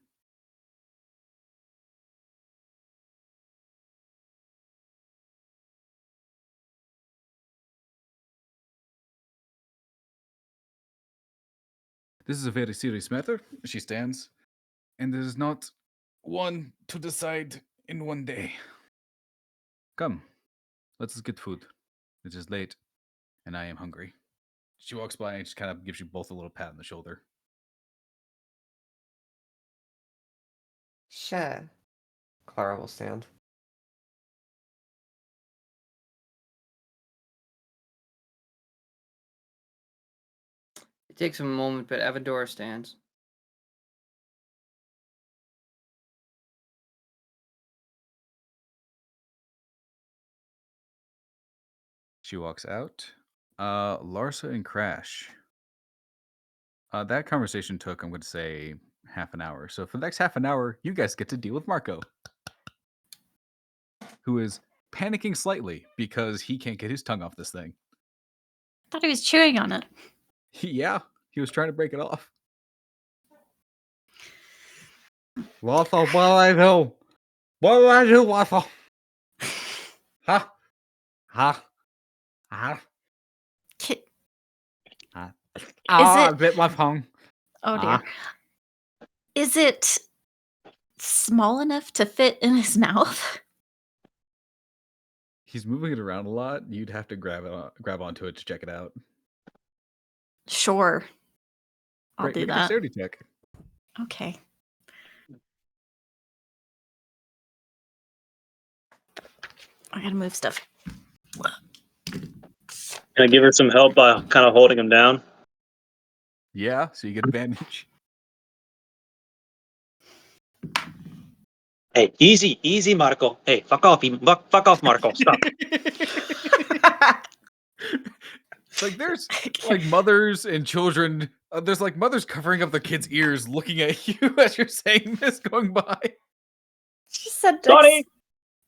This is a very serious matter. She stands, and there is not one to decide in one day. Come, let us get food. It is late, and I am hungry. She walks by and just kind of gives you both a little pat on the shoulder.
Sure. Clara will stand.
It takes a moment, but Avendora stands.
She walks out. Larsa and Crash. That conversation took, I'm going to say, half an hour. So for the next half an hour, you guys get to deal with Marco, who is panicking slightly because he can't get his tongue off this thing.
Thought he was chewing on it.
Yeah, he was trying to break it off. Waffle, what do I do? What do I do, Waffle? Ha! Ha! Ha!
Ki-
I
it-
bit my tongue.
Oh dear. Is it small enough to fit in his mouth?
He's moving it around a lot. You'd have to grab onto it to check it out.
Sure. I'll
Great,
do
make a
that.
dexterity check.
Okay. I gotta move stuff.
Can I give her some help by kind of holding him down?
Yeah, so you get advantage.
Hey, easy, Marco. Hey, fuck off, Marco. Stop.
Like there's like mothers and children. There's like mothers covering up their kids' ears, looking at you as you're saying this, going by.
She said dex.
Sorry.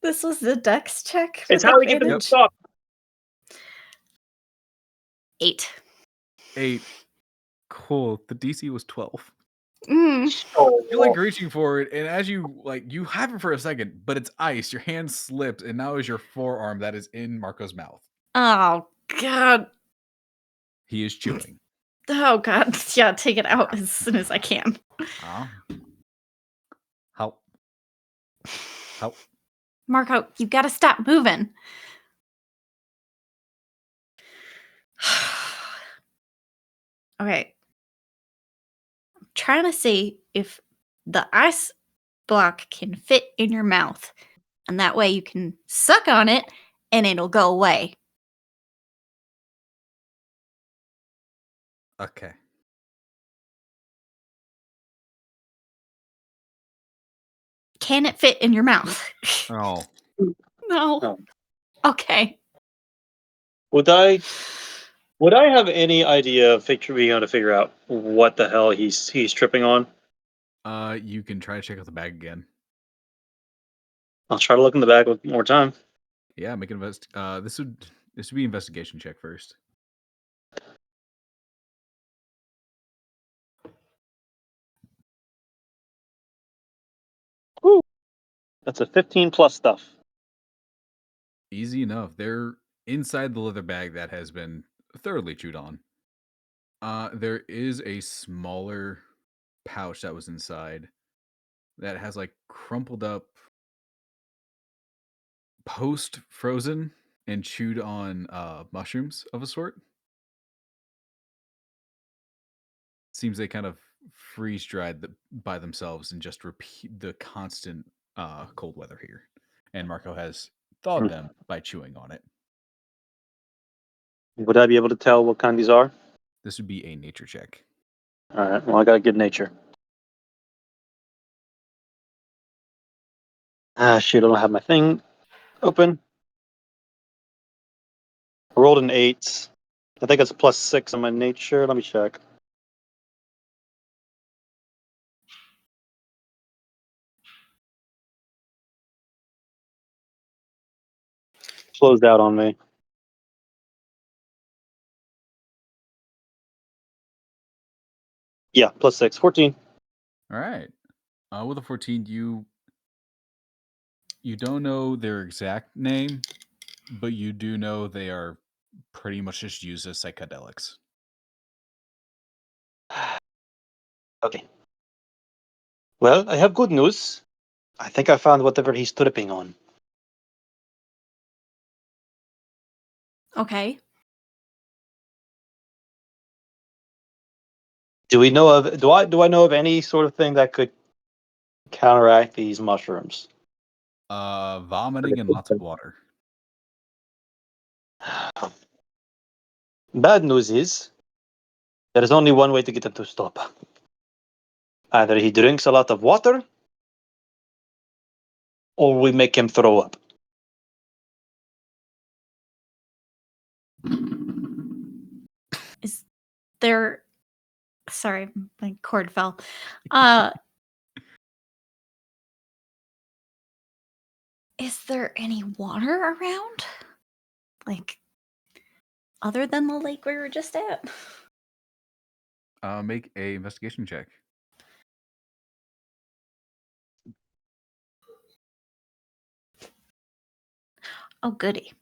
This was the dex check.
It's
with
how we get the
advantage?
stop.
8.
8. Cool. The DC was 12.
Oh,
You're like reaching for it, and as you you have it for a second, but it's ice. Your hand slipped, and now is your forearm that is in Marco's mouth.
Oh god.
He is chewing.
Oh god. Yeah, take it out as soon as I can.
Help.
Marco, you gotta stop moving. Okay. I'm trying to see if the ice block can fit in your mouth. And that way you can suck on it and it'll go away.
Okay.
Can it fit in your mouth?
Oh.
No.
No.
Okay.
Would I have any idea of being able to figure out what the hell he's tripping on?
You can try to check out the bag again.
I'll try to look in the bag one more time.
Yeah, make an this would be investigation check first.
Woo. That's a 15 plus stuff.
Easy enough. They're inside the leather bag that has been thoroughly chewed on. There is a smaller pouch that was inside that has like crumpled up post frozen and chewed on mushrooms of a sort. Seems they kind of freeze dried by themselves and just repeat the constant cold weather here. And Marco has thawed them by chewing on it.
Would I be able to tell what kind these are?
This would be a nature check.
All right. Well, I got a good nature. Ah, shoot! I don't have my thing open. I rolled an 8. I think it's +6 on my nature. Let me check. Closed out on me. Yeah, +6, 14.
All right. With a 14, you don't know their exact name, but you do know they are pretty much just used as psychedelics.
Okay. Well, I have good news. I think I found whatever he's tripping on.
Okay.
Do we know of? Do I know of any sort of thing that could counteract these mushrooms?
Vomiting and lots of water.
Bad news is there is only one way to get him to stop. Either he drinks a lot of water, or we make him throw up.
Is there... Sorry, my cord fell. Is there any water around? Like, other than the lake we were just at?
Make a investigation check.
Oh, goody.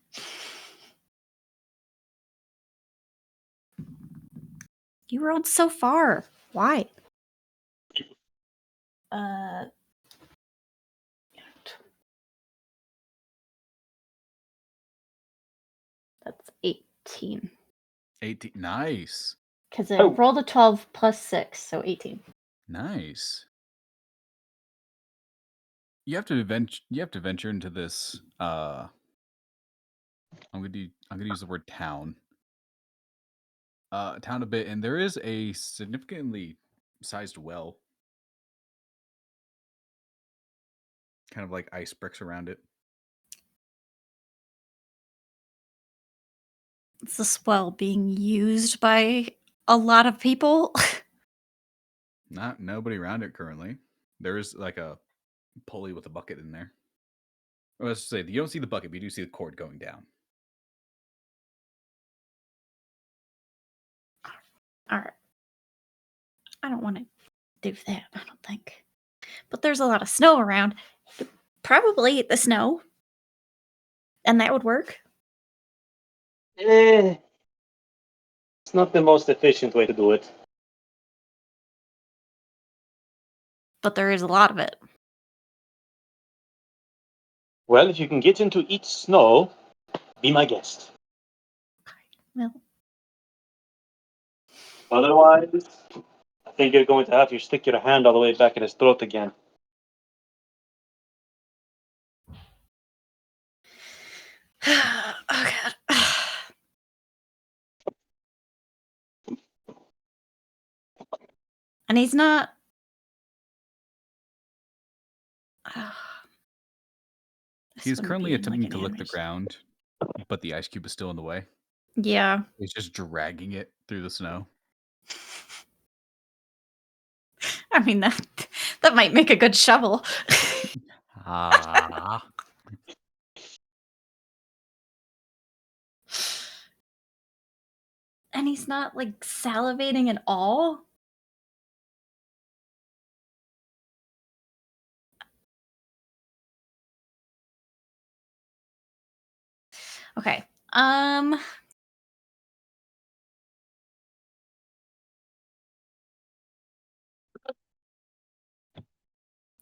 You rolled so far. Why? That's 18.
18. Nice.
Because I rolled a 12 plus 6, so 18.
Nice. You have to venture into this I'm gonna use the word town. Town a bit, and there is a significantly sized well. Kind of like ice bricks around it.
Is this well being used by a lot of people?
Nobody around it currently. There is like a pulley with a bucket in there. Well, let's say you don't see the bucket, but you do see the cord going down.
All right. I don't want to do that, I don't think. But there's a lot of snow around. Probably eat the snow. And that would work.
It's not the most efficient way to do it.
But there is a lot of it.
Well, if you can get him to eat snow, be my guest.
Well,
Otherwise, I think you're going to have to stick your hand all the way back in his throat again.
oh god. And he's not.
He's currently attempting to lick the ground, but the ice cube is still in the way.
Yeah.
He's just dragging it through the snow.
I mean, that might make a good shovel.
Ah.
And he's not like salivating at all? Okay.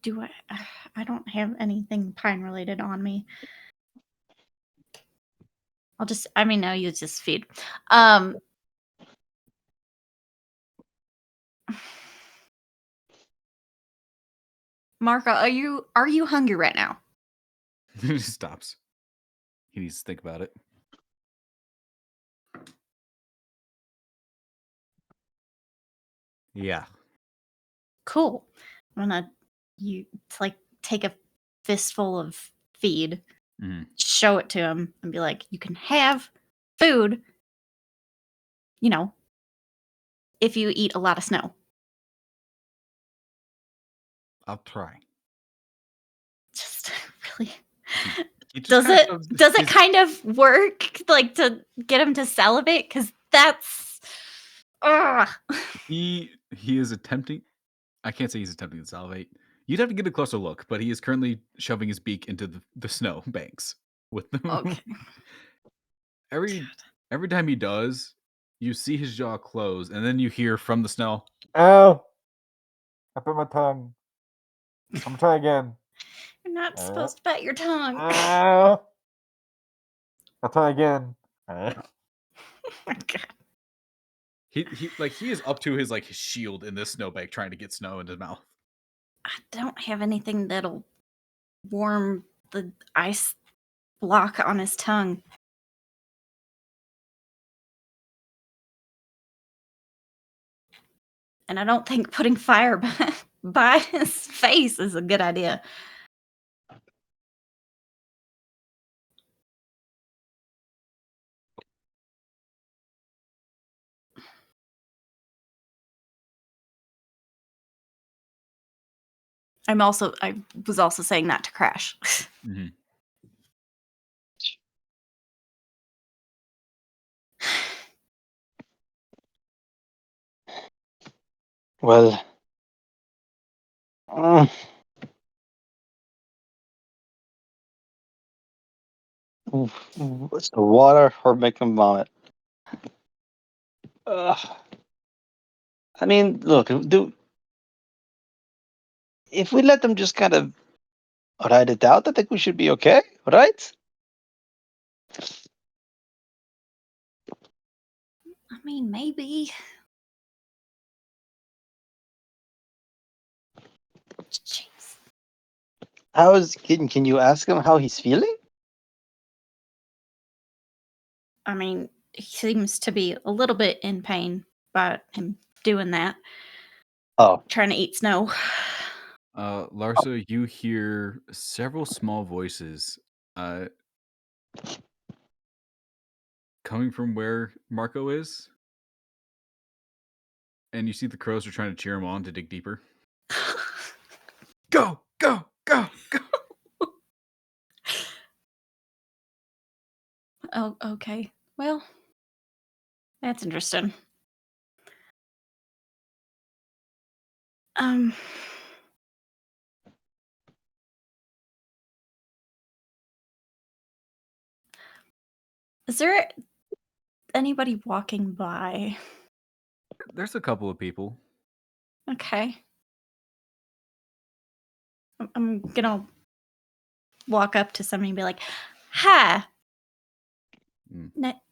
Do I don't have anything pine related on me. No, you just feed. Marco, are you hungry right now?
He just stops. He needs to think about it. Yeah.
Cool. I'm gonna take a fistful of feed, show it to him, and be like, you can have food, if you eat a lot of snow.
I'll try.
Just really.
He just
Does
kinda
it
shoves
does it
his-
kind of work like to get him to salivate? Because that's
He is attempting. I can't say he's attempting to salivate. You'd have to get a closer look, but he is currently shoving his beak into the snow banks with them.
Okay.
Every time he does, you see his jaw close, and then you hear from the snow.
Ow! I bit my tongue. I'm gonna try again.
You're not supposed to bite your tongue.
Ow! I'll try again.
Oh my God.
He is up to his his shield in this snowbank trying to get snow into his mouth.
I don't have anything that'll warm the ice block on his tongue. And I don't think putting fire by his face is a good idea. I was also saying that to Crash.
Well, it's the water or make him vomit. I mean, look, if we let them just kind of ride it out, I think we should be okay, right?
I mean, maybe. Jeez.
Can you ask him how he's feeling?
I mean, he seems to be a little bit in pain by him doing that.
Oh.
Trying to eat snow.
Larsa, you hear several small voices coming from where Marco is. And you see the crows are trying to cheer him on to dig deeper. Go, go, go, go.
Oh, okay. Well, that's interesting. Is there anybody walking by?
There's a couple of people.
Okay. I'm gonna walk up to somebody and be like, "Hi,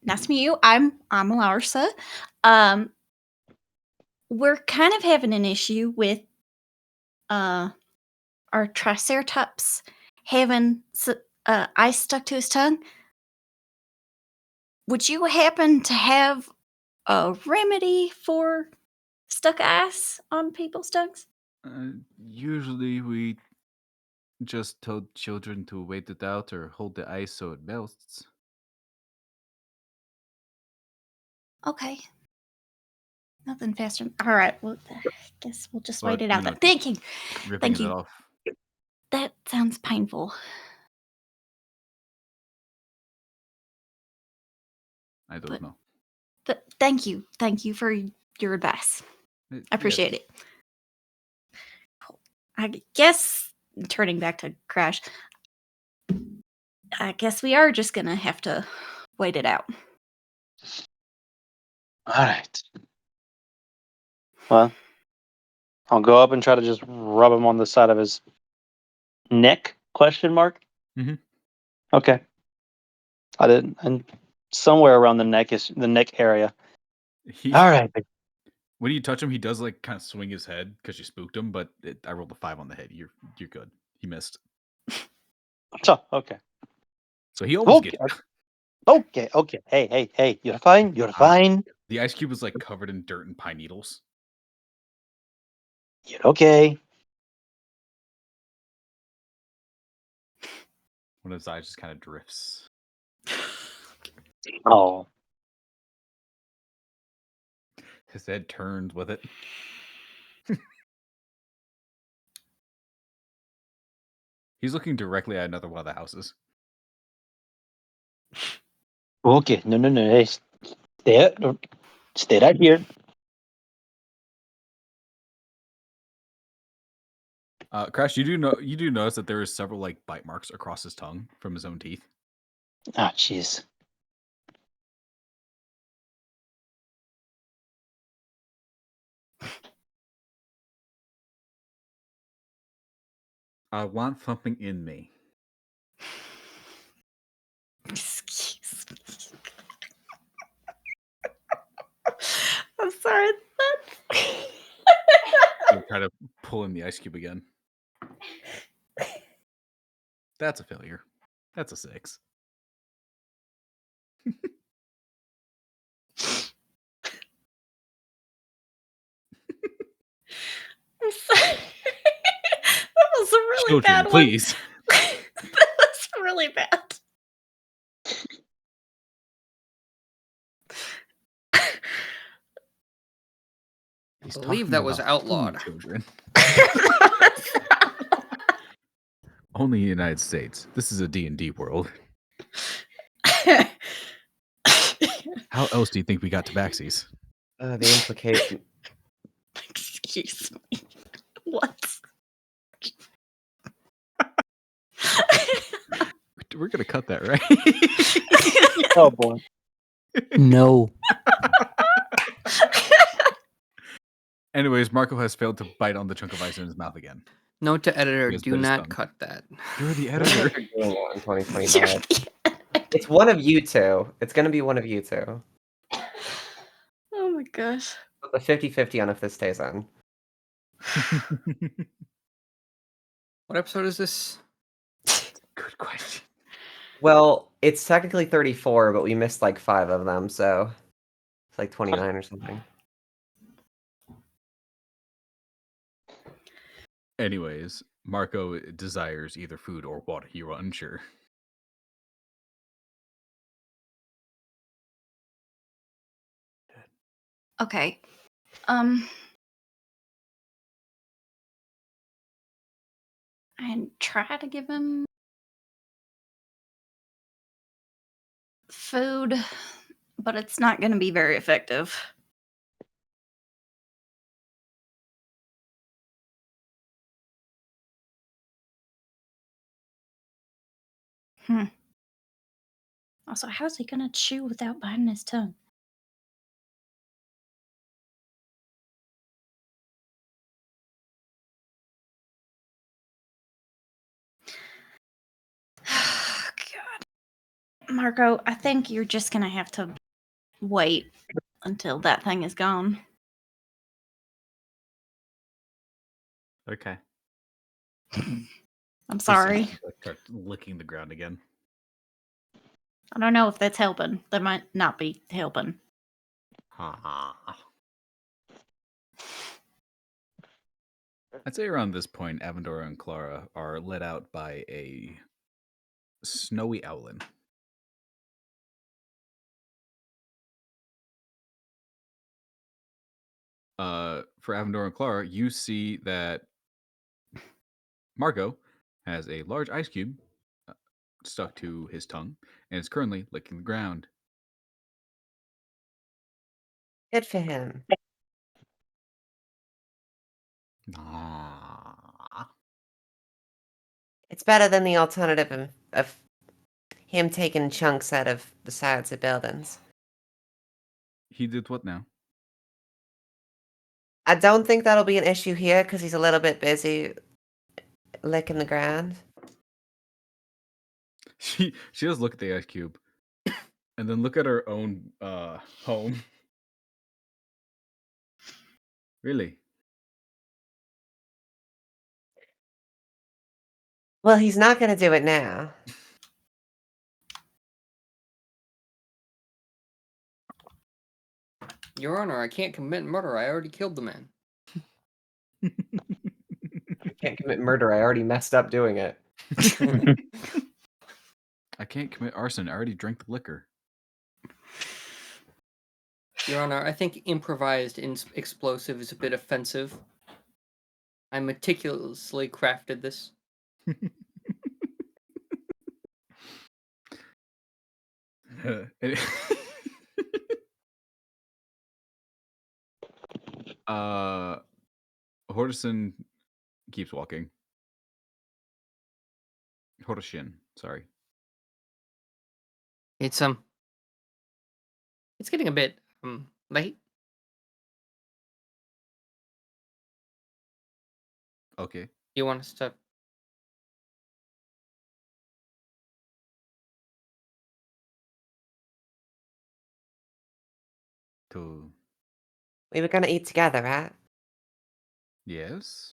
nice to meet you. I'm Larsa. We're kind of having an issue with our Triceratops having ice stuck to his tongue. Would you happen to have a remedy for stuck ice on people's tongues?"
Usually we just told children to wait it out or hold the ice so it melts.
Okay. Nothing faster. All right. Well, I guess we'll just wait
But,
it out. Then. Thank you.
Ripping
Thank
it
you.
off.
That sounds painful.
I don't know.
Thank you. Thank you for your advice. I appreciate it. I guess, turning back to Crash, I guess we are just gonna have to wait it out.
All right. Well, I'll go up and try to just rub him on the side of his neck? Question mark.
Mhm.
Okay. I didn't, and somewhere around the neck is the neck area.
He,
All right.
when you touch him, he does like kind of swing his head because you spooked him. But I rolled a 5 on the head. You're good. He missed.
So okay.
So he almost
Okay.
gets.
Okay. Hey. You're fine. You're fine.
The ice cube was like covered in dirt and pine needles.
You're okay.
One of his eyes just kind of drifts.
Oh.
His head turned with it. He's looking directly at another one of the houses.
Okay. No. Hey, stay right here.
Crash, you do notice that there is several like bite marks across his tongue from his own teeth.
Ah, jeez.
I want something in me.
Excuse me. I'm sorry.
You try to pull in the ice cube again. That's a failure. That's a 6.
I'm sorry. That was a really
Children,
bad one.
please.
That was really bad.
I believe that was outlawed.
Children. Only in the United States. This is a D&D world. How else do you think we got tabaxis?
The implication.
Excuse me. What?
We're gonna cut that, right?
Oh boy.
No.
Anyways, Marco has failed to bite on the chunk of ice in his mouth again.
Note to editor:
He has
do
bit his
not
tongue.
cut that.
You're the
I don't know
editor.
if you're doing it in 2025. It's one of you two. It's going to be one of you two.
Oh my gosh.
The 50-50 on if this stays on.
What episode is this?
Good question.
Well, it's technically 34, but we missed like 5 of them, so it's like 29 or something.
Anyways, Marco desires either food or water. You're unsure.
Okay. I try to give him food, but it's not going to be very effective. Also, how's he going to chew without biting his tongue? God. Marco, I think you're just going to have to wait until that thing is gone.
Okay.
I'm sorry.
Start licking the ground again.
I don't know if that's helping. That might not be helping.
I'd say around this point, Avendora and Clara are let out by a snowy owlin. For Avendora and Clara, you see that Marco has a large ice cube stuck to his tongue and is currently licking the ground.
Good for him.
Ah.
It's better than the alternative of him taking chunks out of the sides of buildings.
He did what now?
I don't think that'll be an issue here because he's a little bit busy licking the ground.
She does look at the ice cube, and then look at her own home. Really?
Well, he's not going to do it now.
Your Honor, I can't commit murder. I already killed the man.
I can't commit murder. I already messed up doing it.
I can't commit arson. I already drank the liquor.
Your Honor, I think improvised explosive is a bit offensive. I meticulously crafted this.
Horderson keeps walking. Hordershin, sorry.
It's getting a bit late.
Okay.
You want us to?
We were going to eat together, right?
Yes.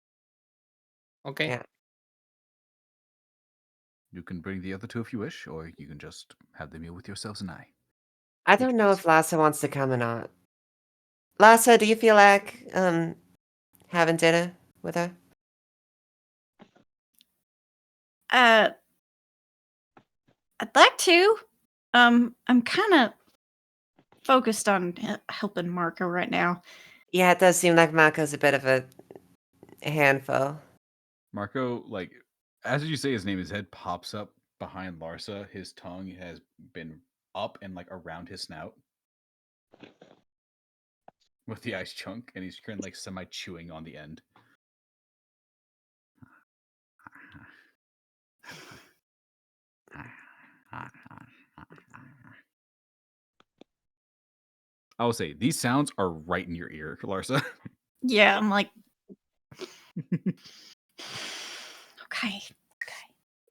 Okay.
Yeah.
You can bring the other two if you wish, or you can just have the meal with yourselves and I.
I don't know if Lassa wants to come or not. Lassa, do you feel like having dinner with her?
I'd like to. I'm kind of focused on helping Marco right now.
Yeah, it does seem like Marco's a bit of a handful.
Marco, like, as you say his name, his head pops up behind Larsa. His tongue has been up and, like, around his snout with the ice chunk, and he's currently, like, semi-chewing on the end. I will say, these sounds are right in your ear, Larsa.
Yeah, I'm like, okay.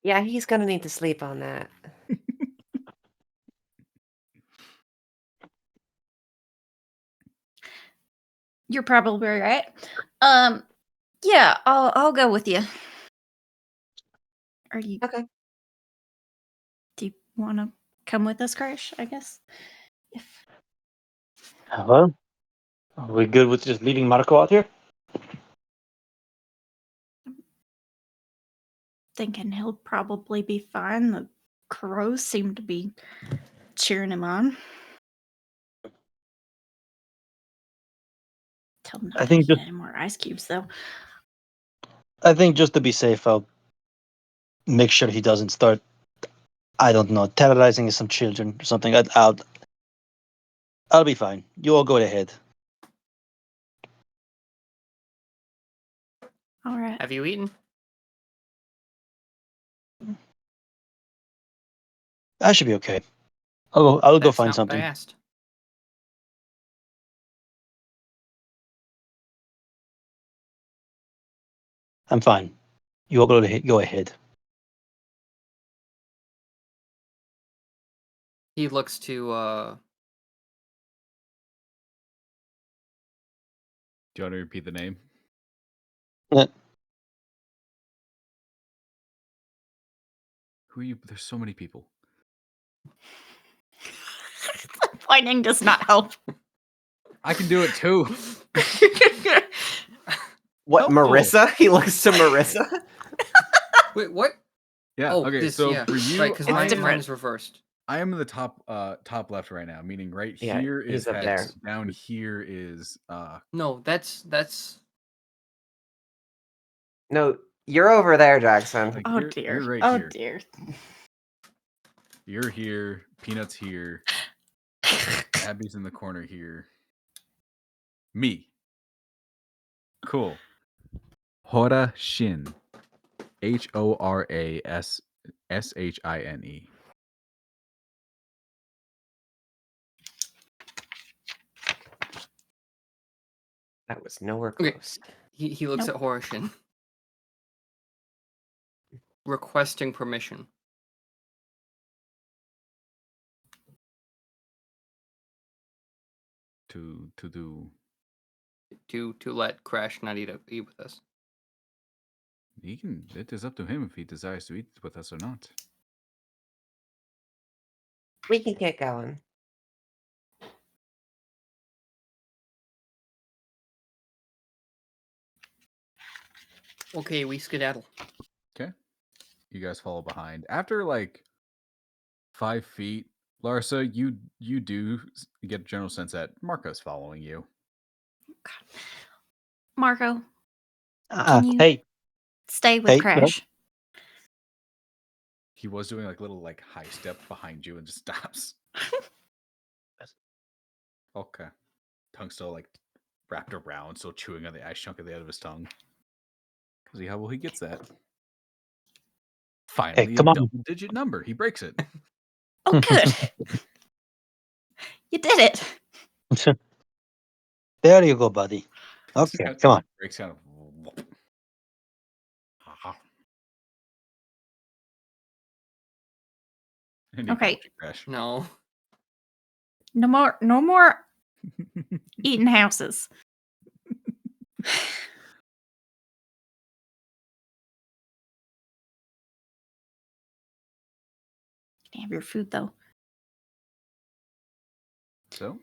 Yeah, he's going to need to sleep on that.
You're probably right. Yeah, I'll go with you. Are you
okay?
Do you want to come with us, Crash? I guess. If
Well, are we good with just leaving Marco out here?
thinking he'll probably be fine. The crows seem to be cheering him on. Tell him not
I
to
think
eat
just
any more ice cubes, though.
I think just to be safe, I'll make sure he doesn't start. I don't know, terrorizing some children or something. I'll be fine. You all go ahead.
All right.
Have you eaten?
I should be okay. I'll go
That's
find
not what I
something.
asked.
I'm fine. You all go ahead.
He looks to
Do you want to repeat the name?
Yeah.
Who are you? There's so many people.
Pointing does not help.
I can do it too.
What,
Helpful.
Marissa? He looks to Marissa.
Wait, what?
Yeah.
Oh,
Okay.
this,
So
yeah.
for you,
Right, because
It's
I
different.
mine is reversed.
I am in the top left right now, meaning right
Yeah,
here is
he's up
Hex.
there.
Down here is
No, that's
No, you're over there, Jackson.
like
Oh
you're
dear.
right
Oh
here.
dear.
You're here. Peanut's here. Abby's in the corner here.
Me. Cool. Hora Shin. HORASSHINE.
That was nowhere
Okay.
close.
He looks
Nope.
at Horushin. Requesting permission
To do.
to let Crash not eat with us.
He can. It is up to him if he desires to eat with us or not.
We can get going.
Okay, we skedaddle.
Okay. You guys follow behind. After like 5 feet, Larsa, you do get a general sense that Marco's following you.
Marco, can you
Hey,
stay with
Hey,
Crash?
He was doing like little like high step behind you and just stops. Okay. Tongue still like wrapped around, still chewing on the ice chunk at the end of his tongue. See how well he gets that. Finally,
come
a
on.
double-digit number. He breaks it.
Oh, good. You did it.
There you go, buddy. Okay, come on.
Breaks kind of. And he
Okay.
follows you, Crash.
No.
No more eating houses. You can have your food though.
So,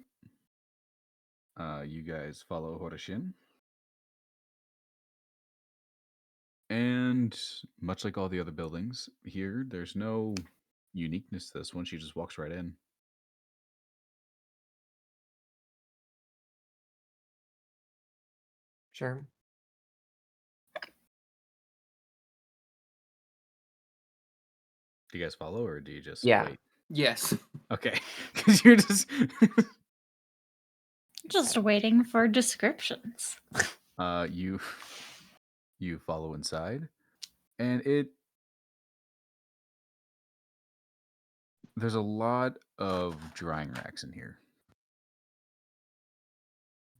you guys follow Horoshin. And much like all the other buildings here, there's no uniqueness to this one. She just walks right in.
Sure.
Do you guys follow or do you just
Yeah.
wait?
Yes.
Okay. Because you're just.
Just waiting for descriptions.
You follow inside, and there's a lot of drying racks in here.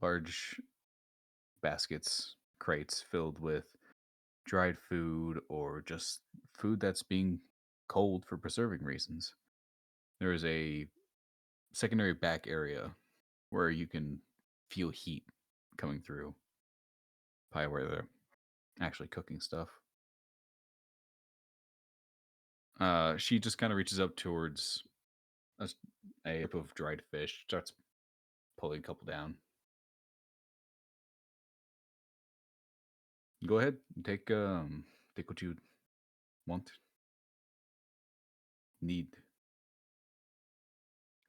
Large baskets, crates filled with dried food or just food that's being cold for preserving reasons. There is a secondary back area where you can feel heat coming through. Probably where they're actually cooking stuff. She just kind of reaches up towards a heap of dried fish, starts pulling a couple down. Go ahead, take what you want, need.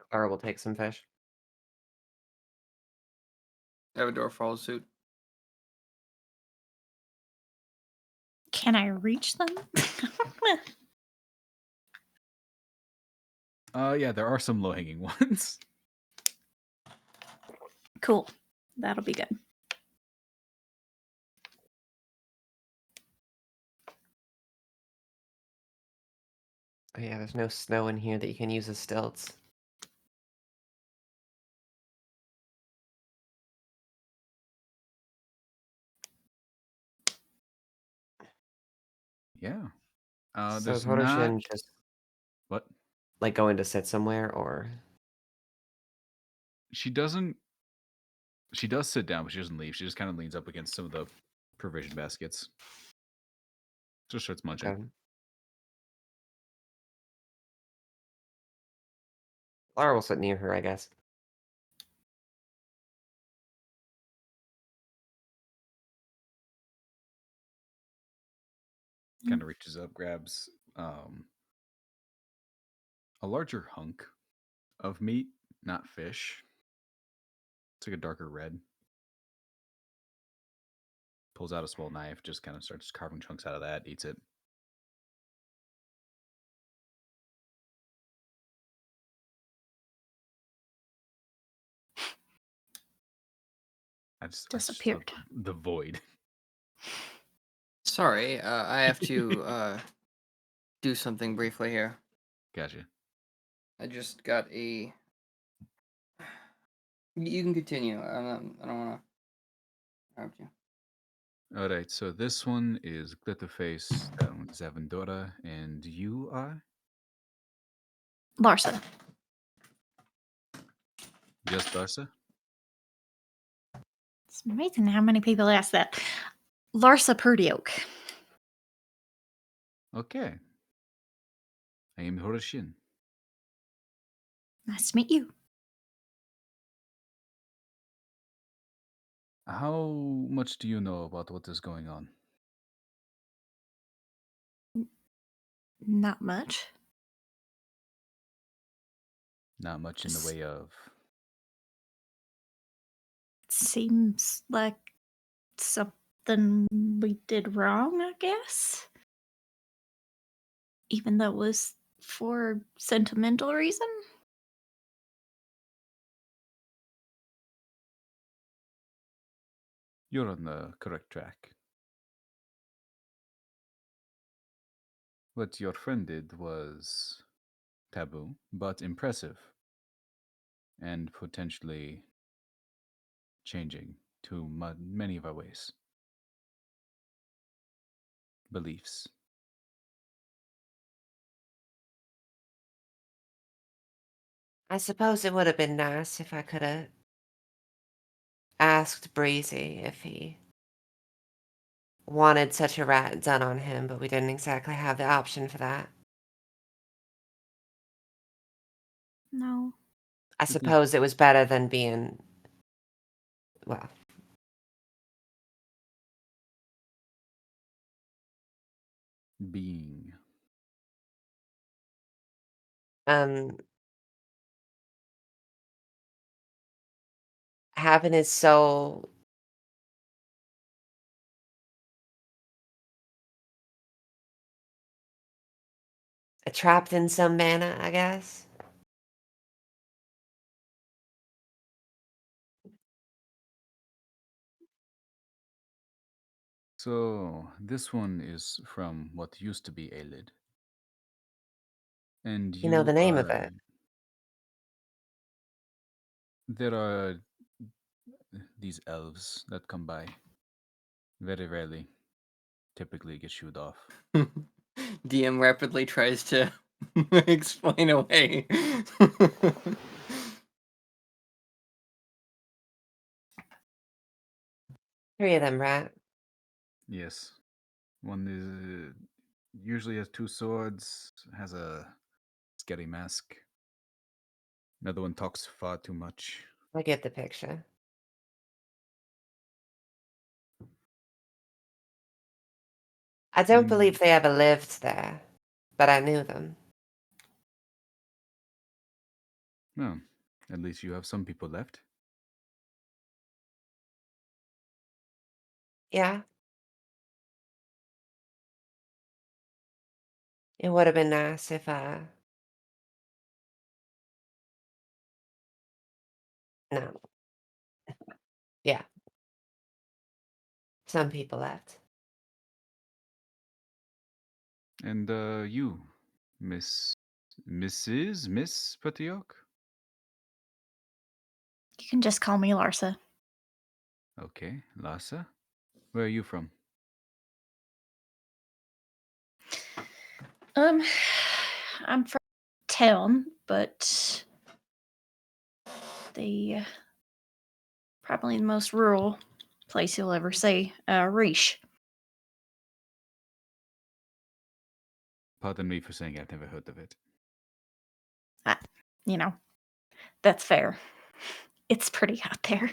Clara will take some fish.
Avendora follows suit.
Can I reach them?
Yeah, there are some low-hanging ones.
Cool. That'll be good.
Oh yeah, there's no snow in here that you can use as stilts.
Yeah.
So
There's
is
not.
Horoshin just
What?
like going to sit somewhere, or
She doesn't. She does sit down, but she doesn't leave. She just kind of leans up against some of the provision baskets. Just starts munching.
okay. Clara will sit near her, I guess.
Kind of reaches up, grabs a larger hunk of meat, not fish. It's like a darker red. Pulls out a small knife, just kind of starts carving chunks out of that, eats it. I just
disappeared.
the void.
Sorry, I have to do something briefly here.
Gotcha.
I just got a. You can continue. I don't want to interrupt you.
All right, so this one is Glitterface, that one is Avendora, and you are
Larsa.
just Darsa?
It's amazing how many people ask that. Larsa Purdioke.
Okay. I am Horoshin.
Nice to meet you.
How much do you know about what is going on?
Not much.
Not much in the way of.
Seems like something we did wrong, I guess. Even though it was for sentimental reason.
You're on the correct track. What your friend did was taboo, but impressive. And potentially changing to many of our ways. Beliefs.
I suppose it would have been nice if I could have asked Breezy if he wanted such a rat done on him, but we didn't exactly have the option for that.
No.
I suppose it was better than being, well,
Being.
having his soul trapped in some manner, I guess.
So, this one is from what used to be a lid. And
You know the name of it.
There are these elves that come by. Very rarely. Typically get shooed off.
DM rapidly tries to explain away.
3 of them, right?
Yes. One is usually has 2 swords, has a scary mask. Another one talks far too much.
I get the picture. I don't believe they ever lived there, but I knew them.
No. At least you have some people left.
Yeah. It would have been nice if no. Yeah. Some people left.
And you, Miss Patiok?
You can just call me Larsa.
Okay, Lhasa. Where are you from?
I'm from town, but the probably the most rural place you'll ever see, Riche.
Pardon me for saying I've never heard of it.
You know, that's fair. It's pretty out there.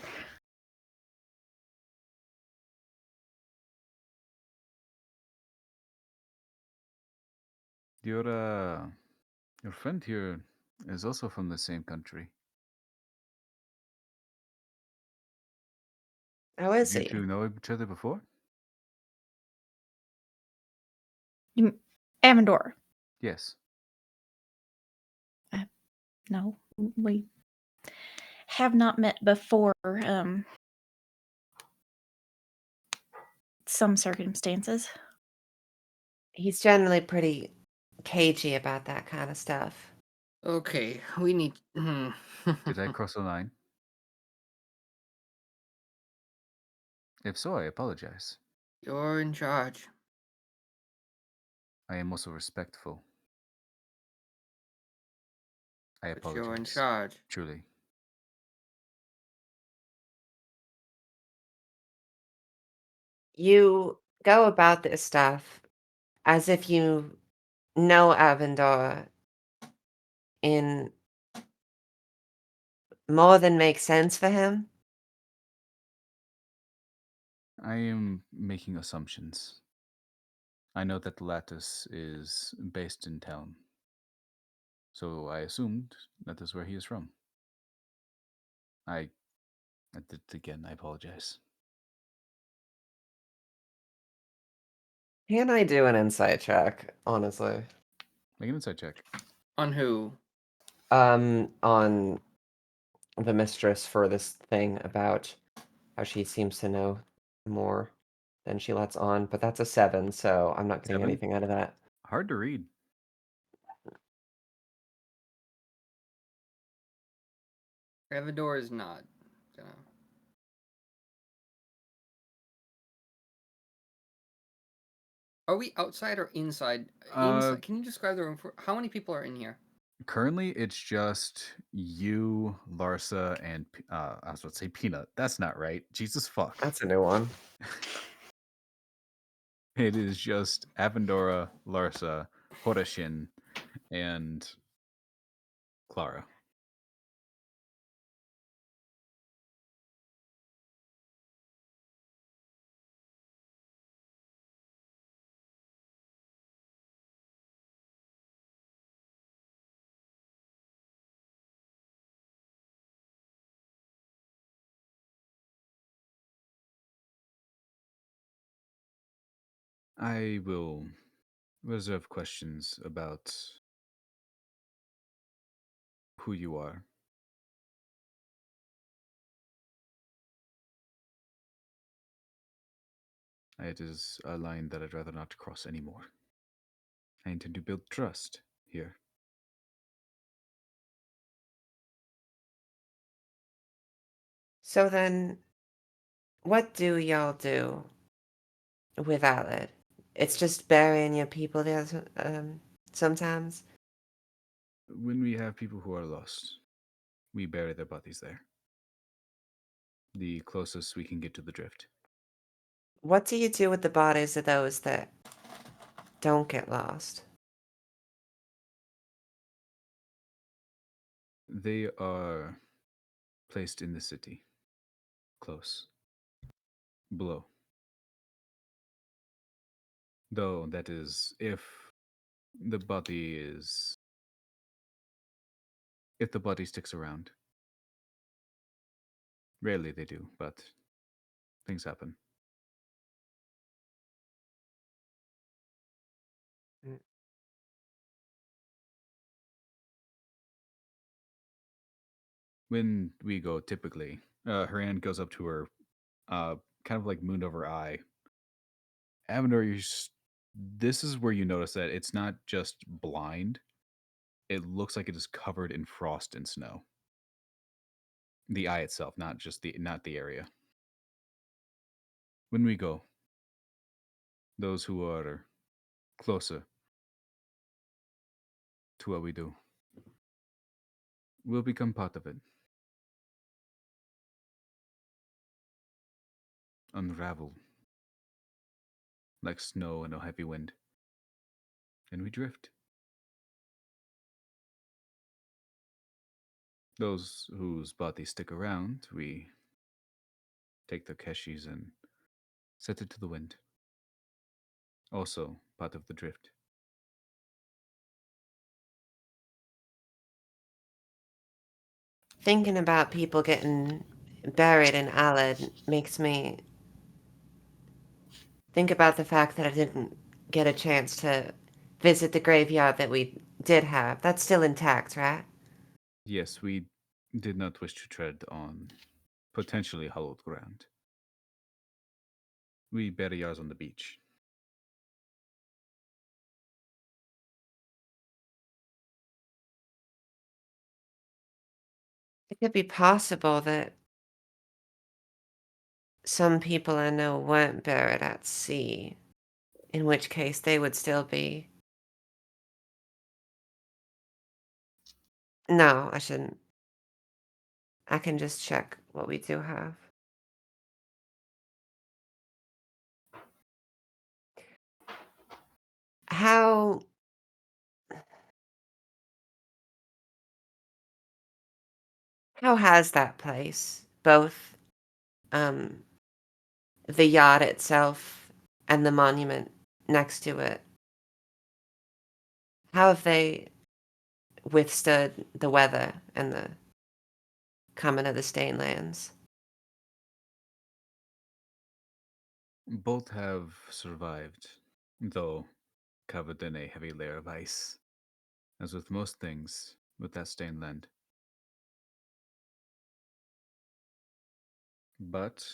Your friend here is also from the same country.
How is
Did
he?
you two know each other before?
Avendora.
Yes.
No, we have not met before. some circumstances.
He's generally pretty cagey about that kind of stuff.
Okay, we need.
Did I cross a line? If so, I apologize.
You're in charge.
I am also respectful. I
But you're in
apologize.
charge.
Truly.
You go about this stuff as if you know Avendora in more than makes sense for him.
I am making assumptions. I know that the Lattice is based in town. So I assumed that is where he is from. I did it again. I apologize.
Can I do an insight check, honestly?
Make an insight check.
On who?
On the mistress for this thing about how she seems to know more than she lets on, but that's a 7, so I'm not getting
7?
anything out of that.
Hard to read.
Avendora is not gonna. Are we outside or inside? Inside. Can you describe the room for? How many people are in here?
Currently, it's just you, Larsa, and I was about to say Peanut. That's not right. Jesus fuck.
That's a new one.
It is just Avendora, Larsa, Horashin, and Clara. I will reserve questions about who you are. It is a line that I'd rather not cross anymore. I intend to build trust here.
So then, what do y'all do without it? It's just burying your people there sometimes?
When we have people who are lost, we bury their bodies there. The closest we can get to the drift.
What do you do with the bodies of those that don't get lost?
They are placed in the city. Close. Below. Though that is if the body sticks around. Rarely they do, but things happen. When we go, typically, her hand goes up to her, kind of like moon over eye. Avendora, this is where you notice that it's not just blind. It looks like it is covered in frost and snow. The eye itself, not the area. When we go, those who are closer to what we do will become part of it. Unravel like snow in a heavy wind. And we drift. Those whose bodies stick around, we take the keshis and set it to the wind. Also part of the drift.
Thinking about people getting buried in Alad makes me think about the fact that I didn't get a chance to visit the graveyard that we did have. That's still intact, right?
Yes, we did not wish to tread on potentially hallowed ground. We bury ours on the beach.
It could be possible that some people I know weren't buried at sea, in which case they would still be. No, I shouldn't. I can just check what we do have. How has that place, both the yacht itself and the monument next to it, how have they withstood the weather and the coming of the Stainlands?
Both have survived, though covered in a heavy layer of ice. As with most things with that stained land. But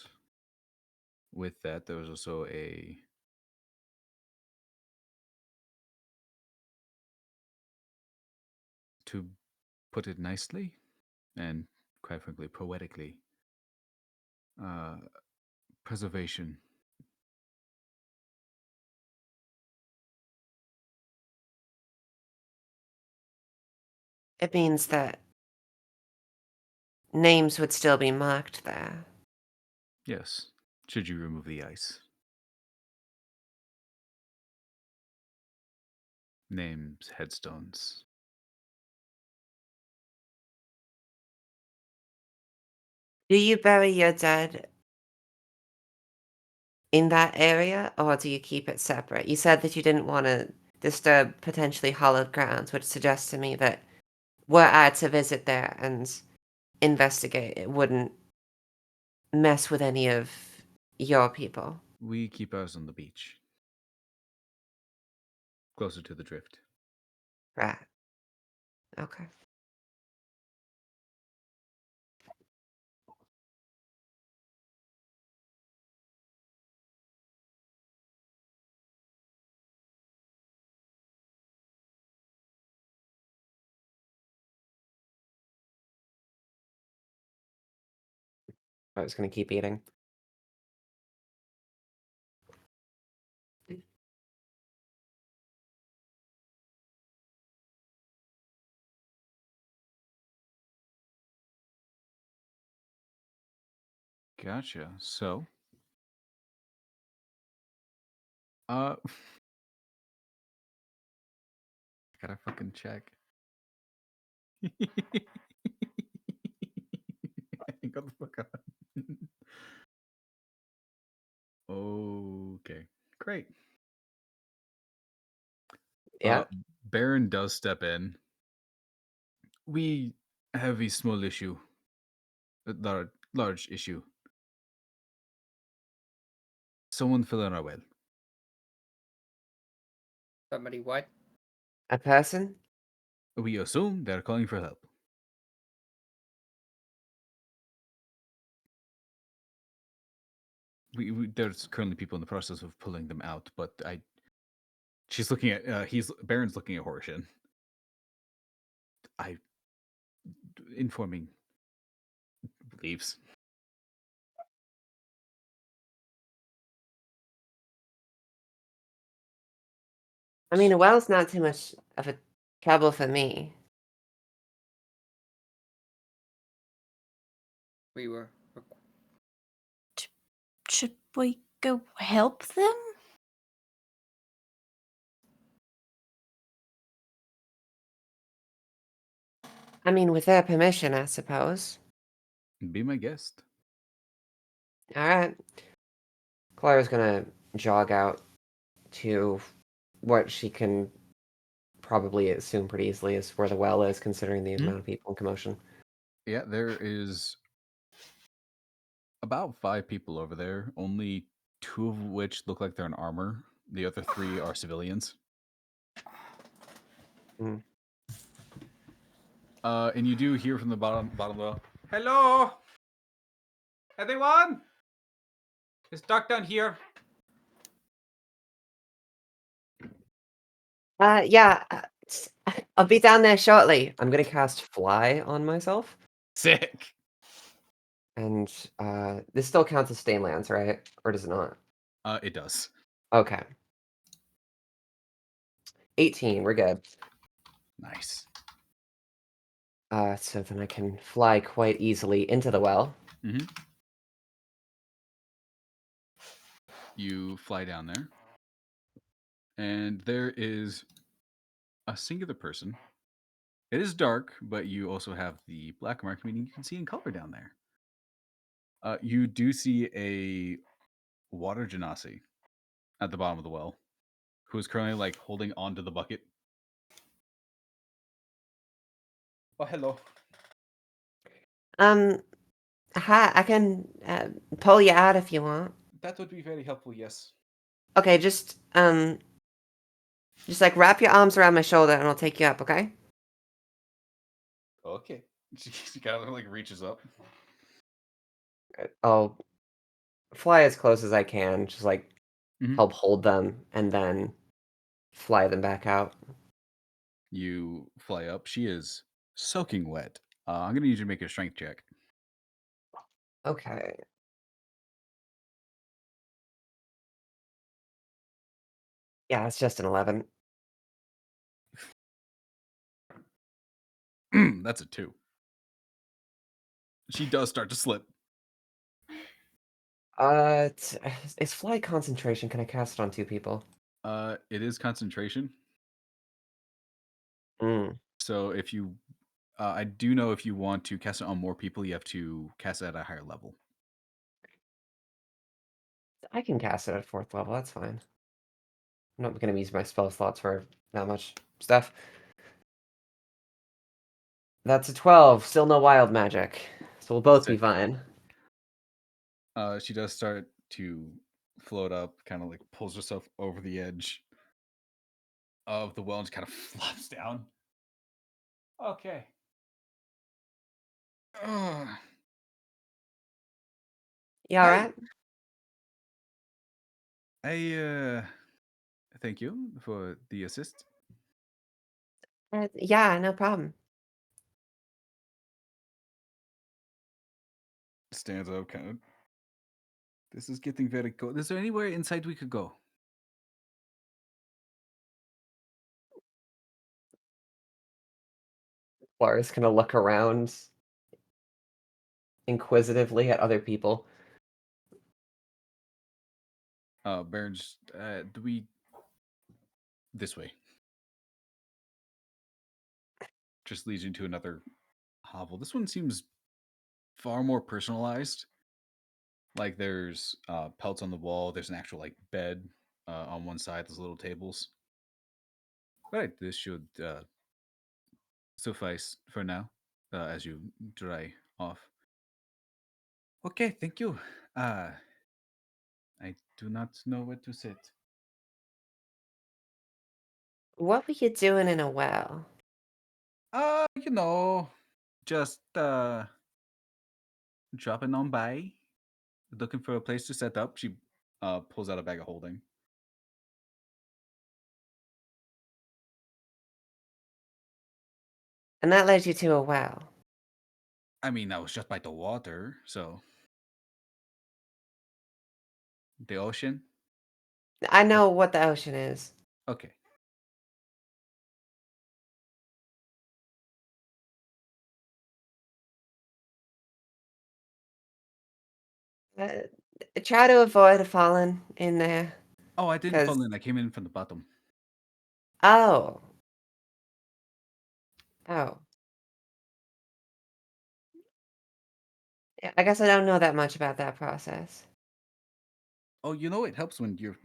with that, there was also to put it nicely, and quite frankly, poetically, preservation.
It means that names would still be marked there.
Yes, should you remove the ice. Names, headstones.
Do you bury your dead in that area, or do you keep it separate? You said that you didn't want to disturb potentially hallowed grounds, which suggests to me that were I to visit there and investigate, it wouldn't mess with any of your people.
We keep ours on the beach. Closer to the drift.
Right. Okay.
I was going to keep eating.
Gotcha. So, I gotta fucking check. Go the fuck up. Okay, great.
Yeah.
Baron does step in. We have a small issue, a large issue. Someone fell in our well.
Somebody what?
A person?
We assume they're calling for help. There's currently people in the process of pulling them out, but she's looking at Baron's looking at Horshin. Informing leaves.
I mean, a well's not too much of a trouble for me.
We were.
Should we go help them?
I mean, with their permission, I suppose.
Be my guest.
All right.
Claire's going to jog out to what she can probably assume pretty easily is where the well is, considering the amount of people in commotion.
Yeah, there is about 5 people over there, only 2 of which look like they're in armor. The other 3 are civilians.
Mm.
And you do hear from the bottom low. Hello, anyone? It's dark down here.
Yeah. I'll be down there shortly. I'm gonna cast Fly on myself.
Sick.
And this still counts as stained lands, right? Or does it not?
It does.
Okay. 18, we're good.
Nice.
So then I can fly quite easily into the well.
Mm-hmm. You fly down there, and there is a singular person. It is dark, but you also have the black mark, meaning you can see in color down there. You do see a water genasi at the bottom of the well, who is currently like holding onto the bucket. Oh, hello.
Hi, I can pull you out if you want.
That would be very helpful. Yes.
Okay, just like wrap your arms around my shoulder and I'll take you up, okay?
Okay. She kind of like reaches up.
I'll fly as close as I can, just like
Mhm.
help hold them and then fly them back out.
You fly up. She is soaking wet. I'm gonna need you to make a strength check.
Okay. Yeah, it's just an 11.
That's a 2. She does start to slip.
It's fly concentration. Can I cast it on 2 people?
It is concentration.
Mm.
So if you, I do know if you want to cast it on more people, you have to cast it at a higher level.
I can cast it at 4th level. That's fine. I'm not going to use my spell slots for that much stuff. That's a 12. Still no wild magic. So we'll both be
Sick.
fine.
She does start to float up, kind of like pulls herself over the edge of the well and just kind of flops down. Okay.
You alright?
I thank you for the assist.
Yeah, no problem.
Stands up, kind of. This is getting very cold. Is there anywhere inside we could go?
Laura's gonna look around inquisitively at other people.
Baron's, do we this way? Just leads you to another hovel. This one seems far more personalized. Like there's pelts on the wall. There's an actual like bed on one side. There's little tables. Right, this should suffice for now as you dry off. Okay, thank you. I do not know where to sit.
What were you doing in a well?
You know, just dropping on by, looking for a place to set up. She pulls out a bag of holding.
And that led you to a well.
I mean, I was just by the water, so the ocean.
I know what the ocean is.
Okay.
Try to avoid falling in there.
Oh, I didn't fall
'Cause
in. I came in from the bottom.
Oh. Oh. Yeah, I guess I don't know that much about that process.
Oh, you know, it helps when you're,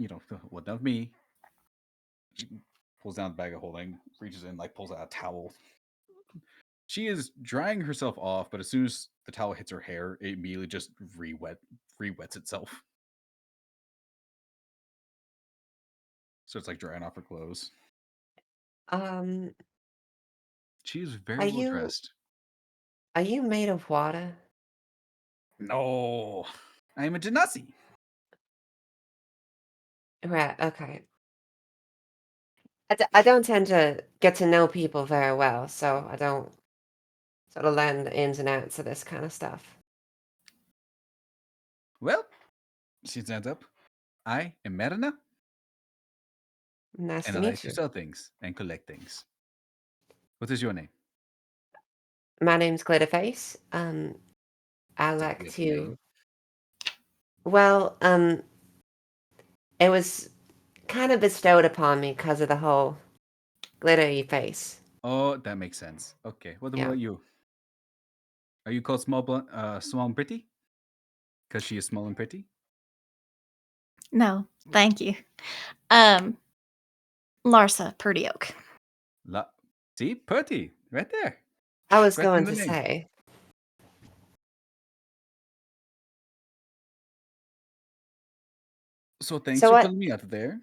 what of me. She pulls down the bag of holding, reaches in, like pulls out a towel. She is drying herself off, but as soon as the towel hits her hair, it immediately just re-wets itself. So it's like drying off her clothes.
Um,
She is
are
very well
you
dressed.
are you made of water?
No, I am a genasi.
Right, okay. I don't tend to get to know people very well, so I don't sort of learn the ins and outs of this kind of stuff.
Well, she stands up. I am Merna,
Nice
and
to
I like
meet
to
you.
sell things and collect things. What is your name?
My name's Glitterface. I
It's a
like
beautiful
to.
name.
Well, it was kind of bestowed upon me because of the whole glittery face.
Oh, that makes sense. Okay. What
Yeah.
about you? Are you called small and pretty? Because she is small and pretty?
No, thank you. Larsa Pretty Oak.
See? Pretty. Right there.
I was
Right in
going
the
to
name.
say.
So thanks
So
for
what?
calling me out there.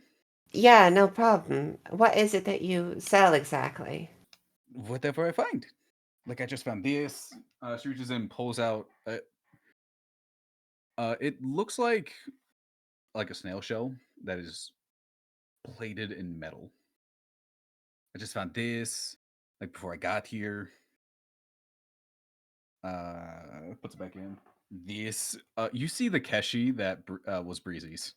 Yeah, no problem. What is it that you sell exactly?
Whatever I find. Like I just found this. She reaches in and pulls out. It looks like a snail shell that is plated in metal. I just found this like before I got here. Puts it back in. This. You see the Keshi that was Breezy's.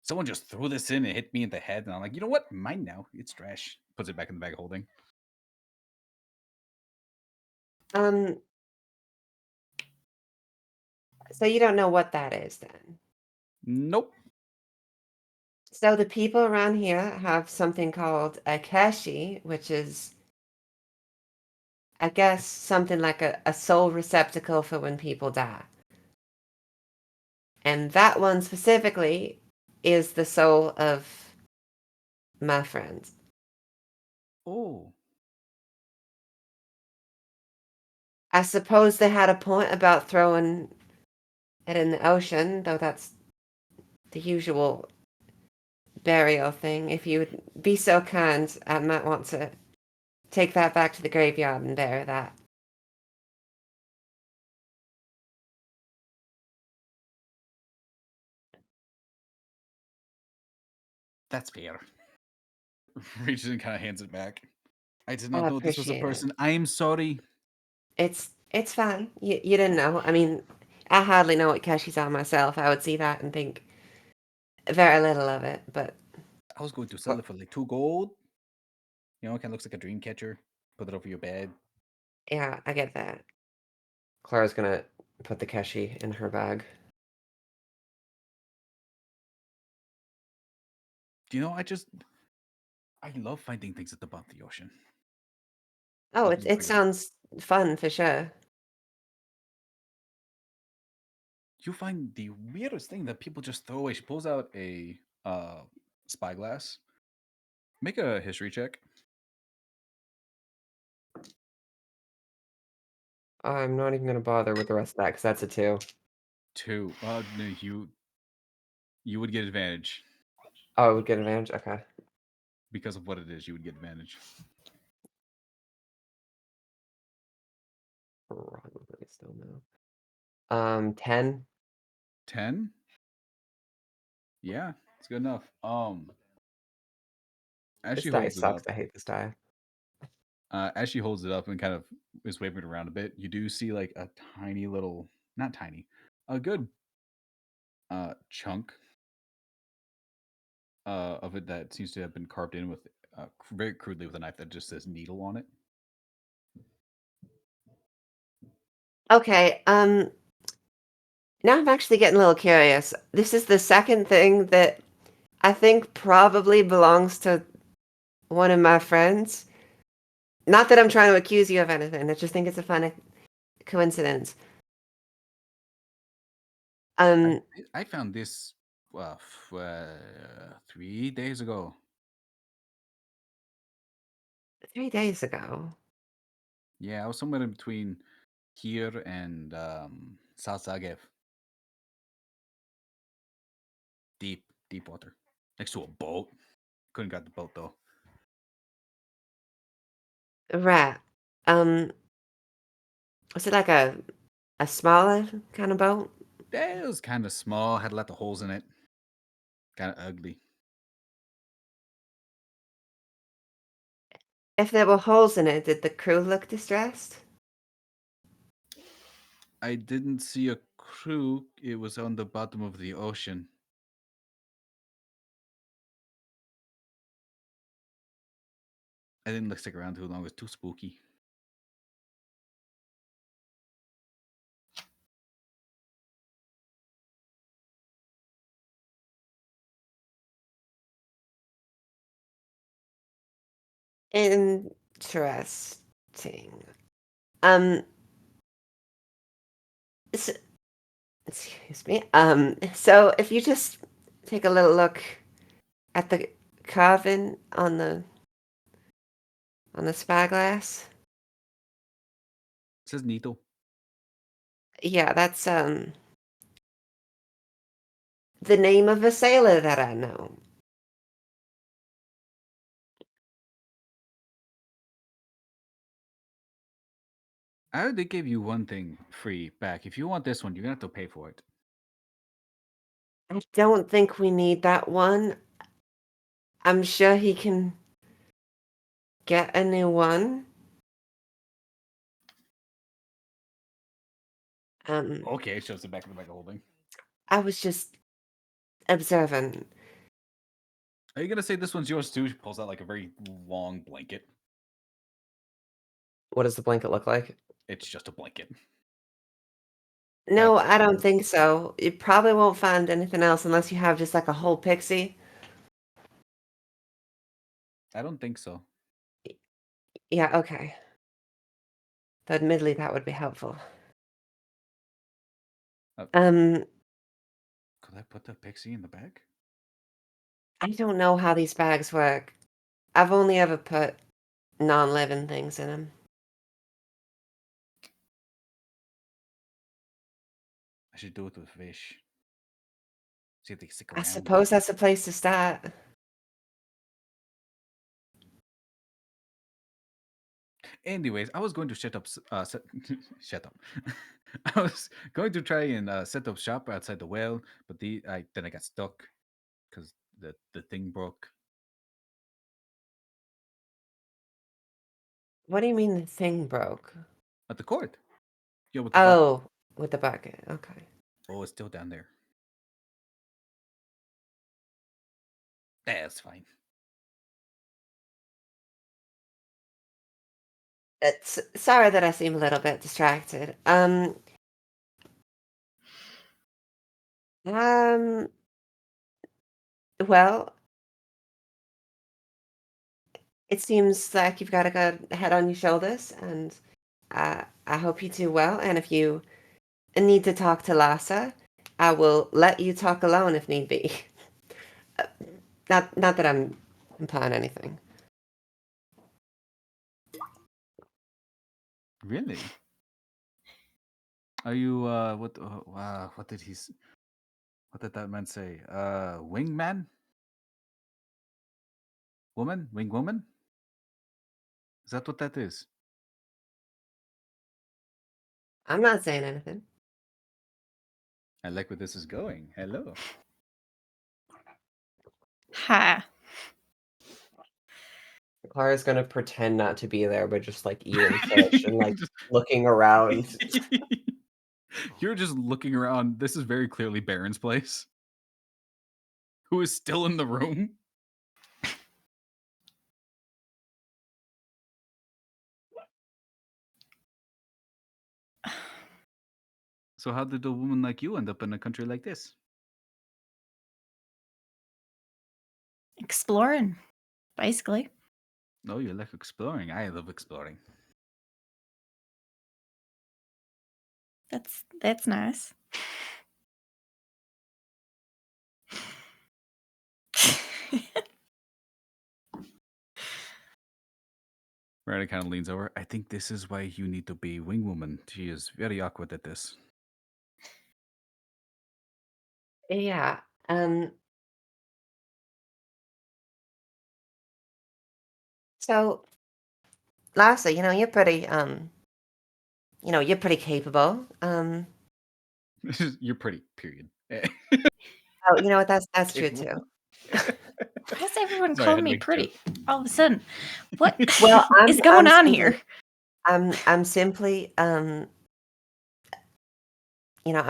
Someone just threw this in and hit me in the head, and I'm like, you know what? Mine now. It's trash. Puts it back in the bag of holding.
Um, so you don't know what that is then?
Nope.
So the people around here have something called a keshi, which is, I guess, something like a soul receptacle for when people die. And that one specifically is the soul of my friend.
Oh.
I suppose they had a point about throwing it in the ocean, though that's the usual burial thing. If you would be so kind, I might want to take that back to the graveyard and bury that.
That's fair. Reaches and kind of hands it back. I did
I
not know this was a
appreciate it.
person. I am sorry.
It's fine. You didn't know. I mean, I hardly know what Keshi's are myself. I would see that and think very little of it, but
I was going to sell it for like 2 gold. You know, it kind of looks like a dream catcher. Put it over your bed.
yeah, I get that. Clara's gonna put the Keshi in her bag.
Do you know, I love finding things at the bottom of the ocean.
Oh,
Looking
it
for you.
sounds fun for sure.
You find the weirdest thing that people just throw away. She pulls out a spyglass. Make a history check.
I'm not even gonna bother with the rest of that because that's a 2.
2. No, you would get advantage
Oh, it would get advantage? Okay.
because of what it is. You would get advantage.
Probably still no. 10.
10. Yeah, it's good enough. As
This
she
die
holds it up,
sucks. I hate this die.
as she holds it up and kind of is waving it around a bit, you do see like a tiny little, not tiny, a good chunk of it that seems to have been carved in with very crudely with a knife that just says needle on it.
Okay, now I'm actually getting a little curious. This is the second thing that I think probably belongs to one of my friends. Not that I'm trying to accuse you of anything. I just think it's a funny coincidence.
I found this 3 days ago.
3 days ago.
Yeah, I was somewhere in between here and Salsagev. Deep water. Next to a boat. Couldn't got the boat though.
Right. Um, was it like a smaller kind of boat?
It was kind of small, had a lot of holes in it. Kind of ugly.
If there were holes in it, did the crew look distressed?
I didn't see a crew. It was on the bottom of the ocean. I didn't stick around too long. It was too spooky.
Interesting. Um, s excuse me. So if you just take a little look at the carving on the spyglass.
It says Nito.
Yeah, that's the name of a sailor that I know.
I already gave you one thing free back. If you want this one, you're gonna have to pay for it.
I don't think we need that one. I'm sure he can get a new one.
Okay, it shows it back in the bag of holding.
I was just observing.
Are you gonna say this one's yours too? She pulls out like a very long blanket.
What does the blanket look like?
It's just a blanket.
No,
Okay.
I don't think so. You probably won't find anything else unless you have just like a whole pixie.
I don't think so.
Yeah, okay. Admittedly, that would be helpful.
Could I put the pixie in the bag?
I don't know how these bags work. I've only ever put non-living things in them.
I should do it with fish. See if they stick
I
around.
suppose that's a place to start.
Anyways, I was going to shut up. Shut up. I was going to try and set up shop outside the well, but then I got stuck because the thing broke.
What do you mean the thing broke?
At the cord. Yeah, with the bucket.
Oh, with the bucket. Okay.
Oh, it's still down there. That's fine.
It's sorry that I seem a little bit distracted. Well, it seems like you've got a good head on your shoulders, and I hope you do well. And if you need to talk to Lhasa, I will let you talk alone if need be. Not that I'm implying anything.
Really? Are you what did what did that man say? Wingman? Woman? Wing woman? Is that what that is?
I'm not saying anything.
I like where this is going. Hello.
Ha.
Clara's gonna pretend not to be there, but just like eating fish and like looking around.
You're just looking around. This is very clearly Baron's place. Who is still in the room? So how did a woman like you end up in a country like this?
Exploring, basically.
No, you like exploring. I love exploring.
That's nice.
Miranda kind of leans over. I think this is why you need to be wing woman. She is very awkward at this.
Yeah. So, Lhasa, you're pretty you're pretty capable.
You're pretty, period.
Oh, you know what? That's true
Capable.
too.
Why is everyone
Sorry, I had
calling
to
me
make a
pretty
joke.
all of a sudden? What
Well,
is going on
simply,
here?
I'm simply I'm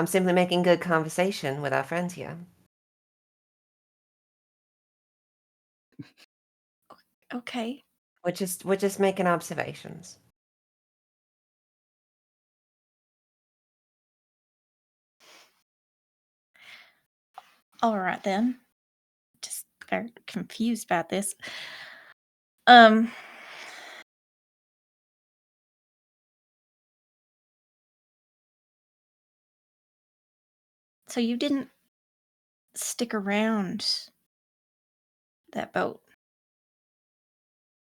simply making good conversation with our friends here.
Okay.
We're just making observations.
All right then. Just very confused about this. So you didn't stick around that boat.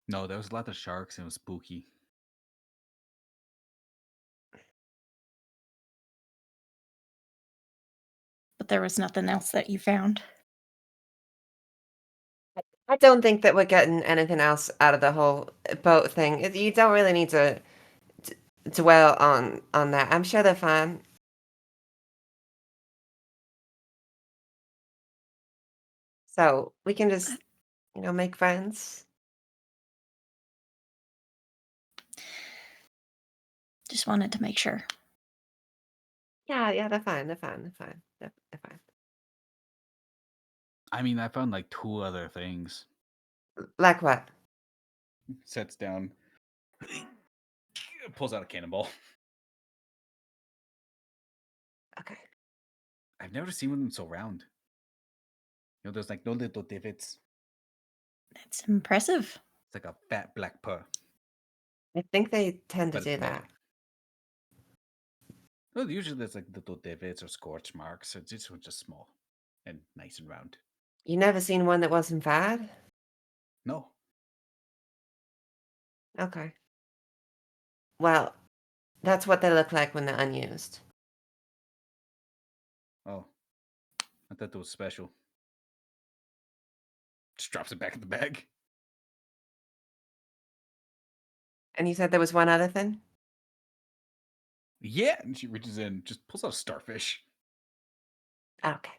No, there was a lot of sharks and it was spooky.
But there was nothing else that you found.
I don't think that we're getting anything else out of the whole boat thing. You don't really need to dwell on that. I'm sure they're fine. So we can just, make friends.
Just wanted to make sure.
Yeah, they're fine. They're fine. They're fine.
I mean, I found like 2 other things.
Like what?
Sets down, pulls out a cannonball.
Okay.
I've never seen one so round. There's like no little divots.
That's impressive.
It's like a fat black pearl.
I think they tend to
But
do
it's
that.
big. Well, usually there's like little divots or scorch marks. So this one's just small and nice and round.
You never seen one that wasn't bad?
No.
Okay. Well, that's what they look like when they're unused.
Oh. I thought that was special. Just drops it back in the bag.
And you said there was one other thing?
Yeah. And she reaches in, just pulls out a starfish.
Okay.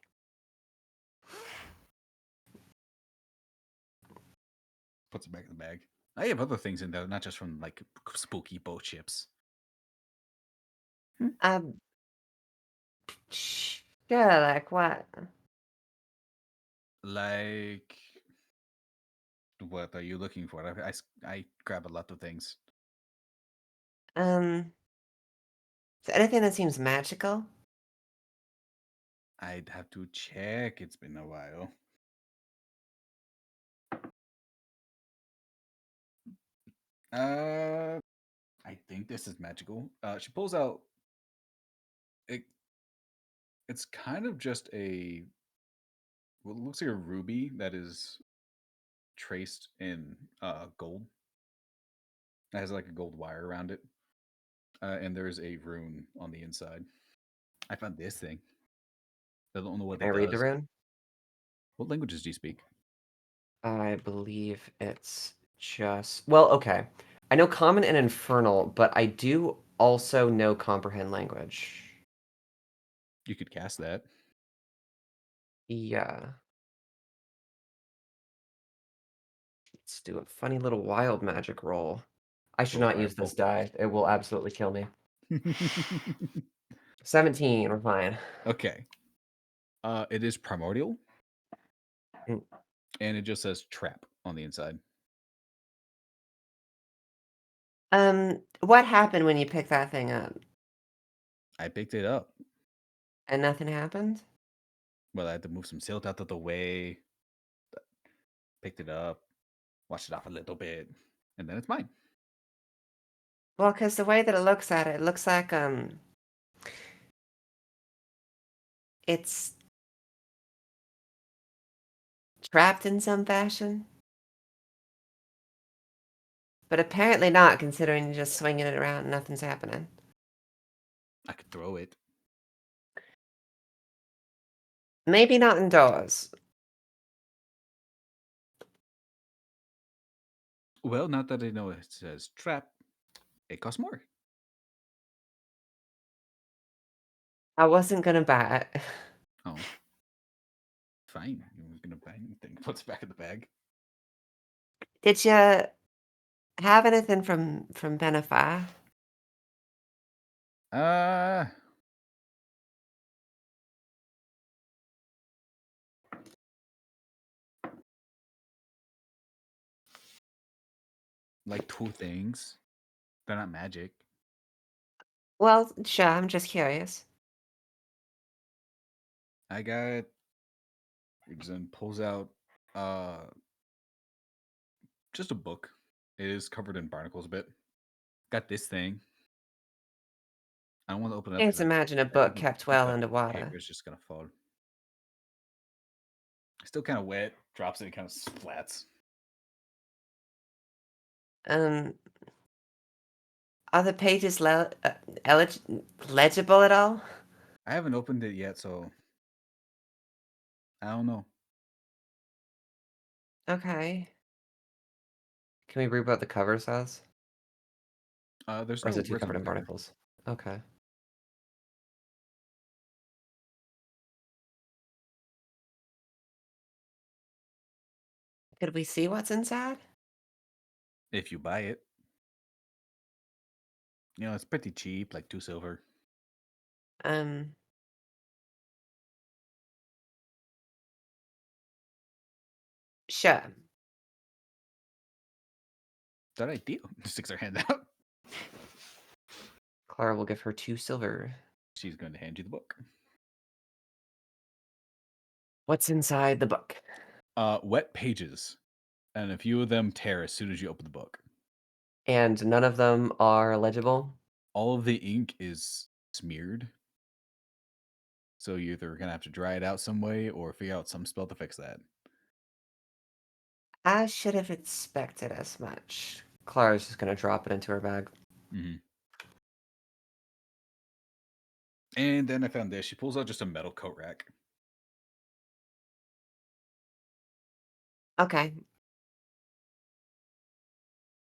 Puts it back in the bag. I have other things in there, not just from like spooky boat ships.
Sure, like what?
Like, what are you looking for? I grab a lot of things.
Is there anything that seems magical?
I'd have to check. It's been a while. I think this is magical. She pulls out. It's kind of just what looks like a ruby that is traced in gold. It has like a gold wire around it, and there's a rune on the inside. I found this thing. I don't know what
Can I
it
read the
does.
rune?
What languages do you speak?
I believe it's just okay. I know Common and Infernal, but I do also know Comprehend Language.
You could cast that.
Yeah. Let's do a funny little wild magic roll. I should not use this die. It will absolutely kill me. 17, we're fine.
Okay. It is primordial.
Mm.
And it just says trap on the inside.
What happened when you picked that thing up?
I picked it up.
And nothing happened?
Well, I had to move some silt out of the way. Picked it up, washed it off a little bit, and then it's mine.
Well, because the way that it looks like it's trapped in some fashion. But apparently not, considering you're just swinging it around and nothing's happening.
I could throw it.
Maybe not indoors.
Well, not that I know it says trap, it costs more.
I wasn't gonna buy it.
Oh. Fine. You in a bang thing. Puts it back in the bag.
Did you have anything from Benefy?
Uh, like 2 things. They're not magic.
Well, sure. I'm just curious.
I got. Then pulls out just a book. It is covered in barnacles a bit. Got this thing. I don't want to open it up.
Can't
'cause
imagine a
I
book
think if
kept
I
well
pick it up, the
underwater.
paper is just gonna fall. Still kind of wet. Drops it. It kind of splats.
Are the pages legible at all?
I haven't opened it yet, so I don't know.
Okay. Can we read what the cover says?
There's
Or is
no
it too
written
covered in
on there.
barnacles? Okay. Could we see what's inside?
If you buy it, it's pretty cheap, like 2 silver.
Sure.
That idea. Sticks her hand out.
Clara will give her 2 silver.
She's going to hand you the book.
What's inside the book?
Wet pages, and a few of them tear as soon as you open the book.
And none of them are legible?
All of the ink is smeared. So you're either going to have to dry it out some way or figure out some spell to fix that.
I should have expected as much. Clara's just going to drop it into her bag.
Mm-hmm. And then I found this. She pulls out just a metal coat rack.
Okay.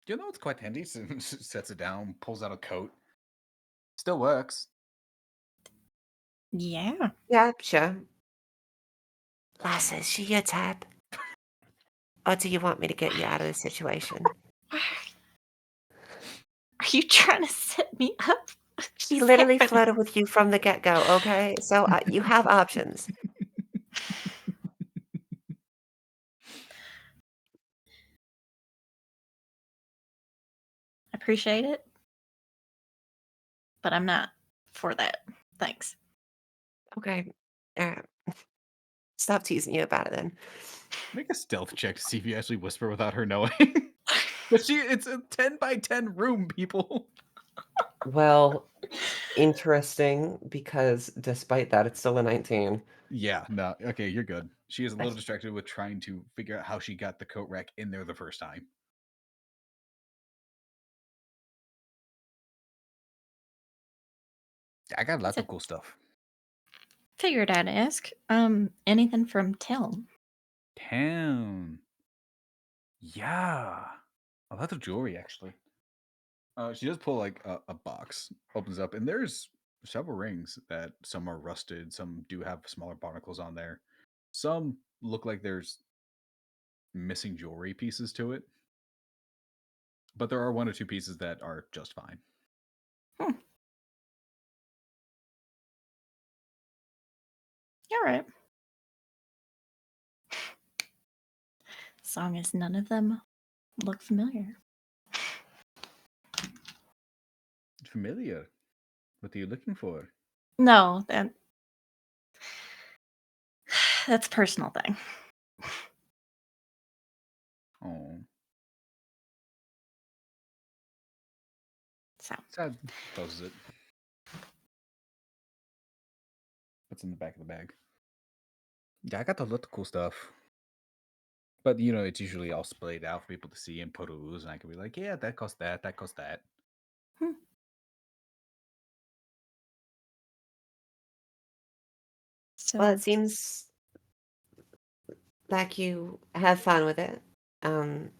It's quite handy. So sets it down, pulls out a coat. Still works.
Yeah.
Yeah, sure. Lass, is she your type? Or do you want me to get you out of this situation?
Are you trying to set me up?
She literally flirted with you from the get-go, okay? So you have options.
Appreciate it, but I'm not for that. Thanks.
Okay. Stop teasing you about it then.
Make a stealth check to see if you actually whisper without her knowing. But it's a 10 by 10 room, people.
Well, interesting, because despite that, it's still a 19.
Yeah, no. Okay, you're good. She is a little distracted with trying to figure out how she got the coat rack in there the first time. I got lots of cool stuff.
Figured I'd ask. Anything from Telm?
Town. Yeah. A lot of jewelry, actually. She does pull like a box, opens up, and there's several rings that some are rusted, some do have smaller barnacles on there. Some look like there's missing jewelry pieces to it. But there are 1 or 2 pieces that are just fine.
All right. As long as none of them look familiar.
Familiar? What are you looking for?
No, that's a personal thing.
Oh.
So.
Sad. Closes it. What's in the back of the bag? Yeah, I got a lot of cool stuff. But, it's usually all splayed out for people to see and peruse, and I can be like, yeah, that costs that, that costs that.
So,
Well, it seems like you have fun with it. I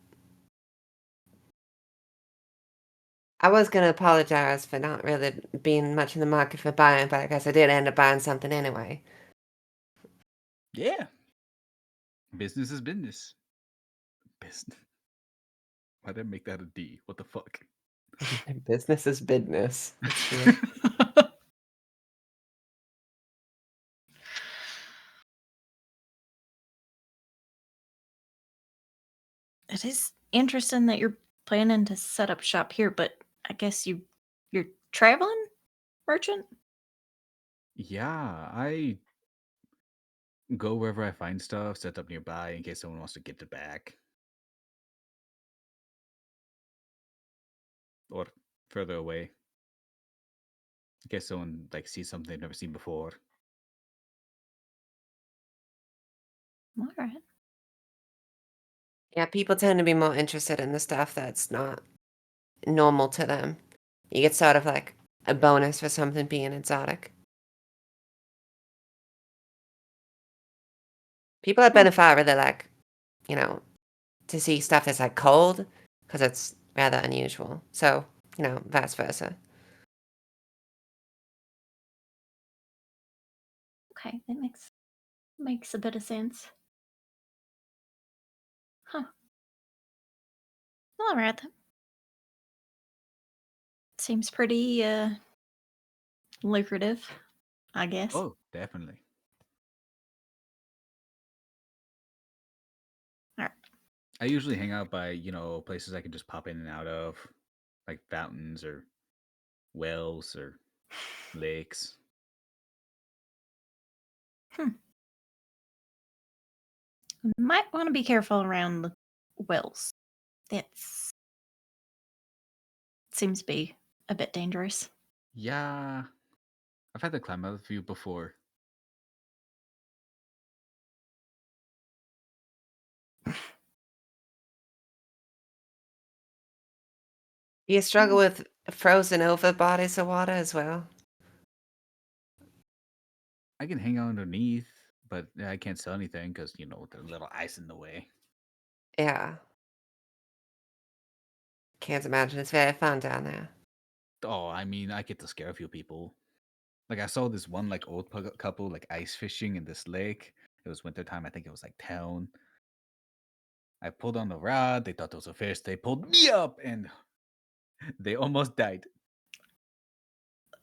was going to apologize for not really being much in the market for buying, but I guess I did end up buying something anyway.
Yeah. Business is business. Business. Why did I make that a D? What the fuck?
Business is business. That's true.
It is interesting that you're planning to set up shop here, but I guess you're traveling merchant?
Yeah, I go wherever I find stuff, set up nearby in case someone wants to get it back. Or further away. In case someone like sees something they've never seen before.
All right.
Yeah, people tend to be more interested in the stuff that's not normal to them. You get sort of like a bonus for something being exotic. People at Benefar really like, you know, to see stuff that's like cold because it's rather unusual. So, vice versa.
Okay, that makes a bit of sense. Huh. All right then. Seems pretty lucrative, I guess.
Oh, definitely.
All right.
I usually hang out by, places I can just pop in and out of, like fountains or wells or lakes.
Might want to be careful around the wells. That's seems to be a bit dangerous.
Yeah, I've had to climb out a few before.
Do you struggle with frozen over bodies of water as well?
I can hang out underneath, but I can't sell anything because, there's a little ice in the way.
Yeah. Can't imagine it's very fun down there.
Oh, I mean, I get to scare a few people. Like, I saw this one, like, old couple, like, ice fishing in this lake. It was wintertime. I think it was, like, town. I pulled on the rod. They thought it was a fish. They pulled me up, and they almost died.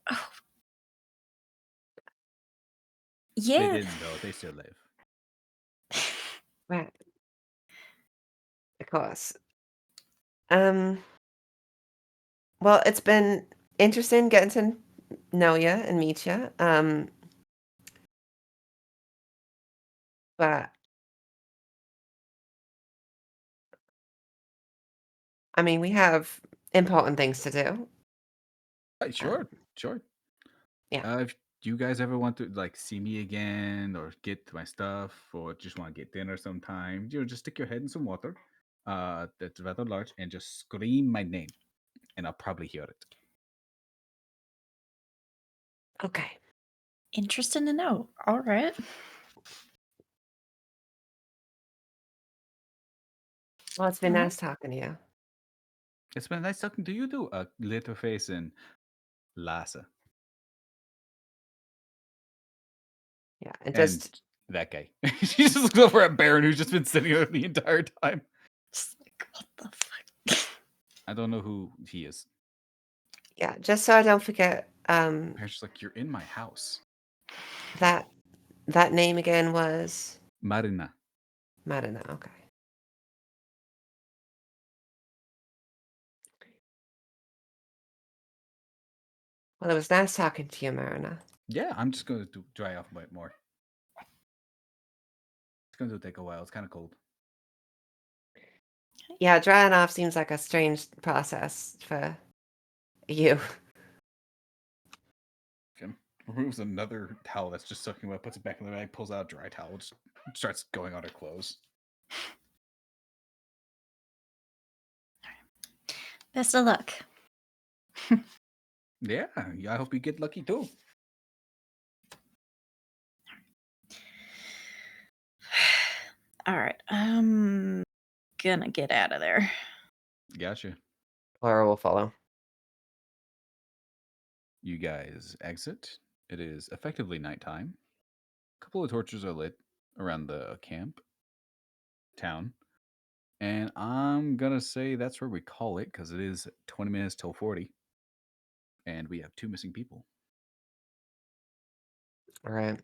Oh.
They
Yeah.
didn't, though. They still live.
Right. Of course. Well, it's been interesting getting to know you and meet you. But I mean, we have important things to do.
Sure, sure.
Yeah.
If you guys ever want to like see me again or get my stuff or just want to get dinner sometime, just stick your head in some water that's rather large and just scream my name and I'll probably hear it.
Okay.
Interesting to know. All right.
Well, it's been
All right.
nice talking to you.
It's been nice talking to you too, Litterface and Lassa.
Yeah, and
And
just
that guy. She just looks over at Baron who's just been sitting there the entire time.
Just like, what the fuck?
I don't know who he is.
yeah, just so I don't forget,
Baron's just like, you're in my house.
that name again was
Marina.
Marina. Okay. Well, it was nice talking to you, Marina.
Yeah, I'm just going to dry off a bit more. It's going to take a while. It's kind of cold.
Yeah, drying off seems like a strange process for you.
Jim removes another towel that's just soaking wet, puts it back in the bag, pulls out a dry towel, just starts going on her clothes.
Best of luck.
Yeah, I hope you get lucky too.
All right. I'm gonna get out of there.
Gotcha.
Clara will follow.
You guys exit. It is effectively nighttime. A couple of torches are lit around the camp. town. And I'm going to say that's where we call it because it is 20 minutes till 40. And we have 2 missing people.
All right.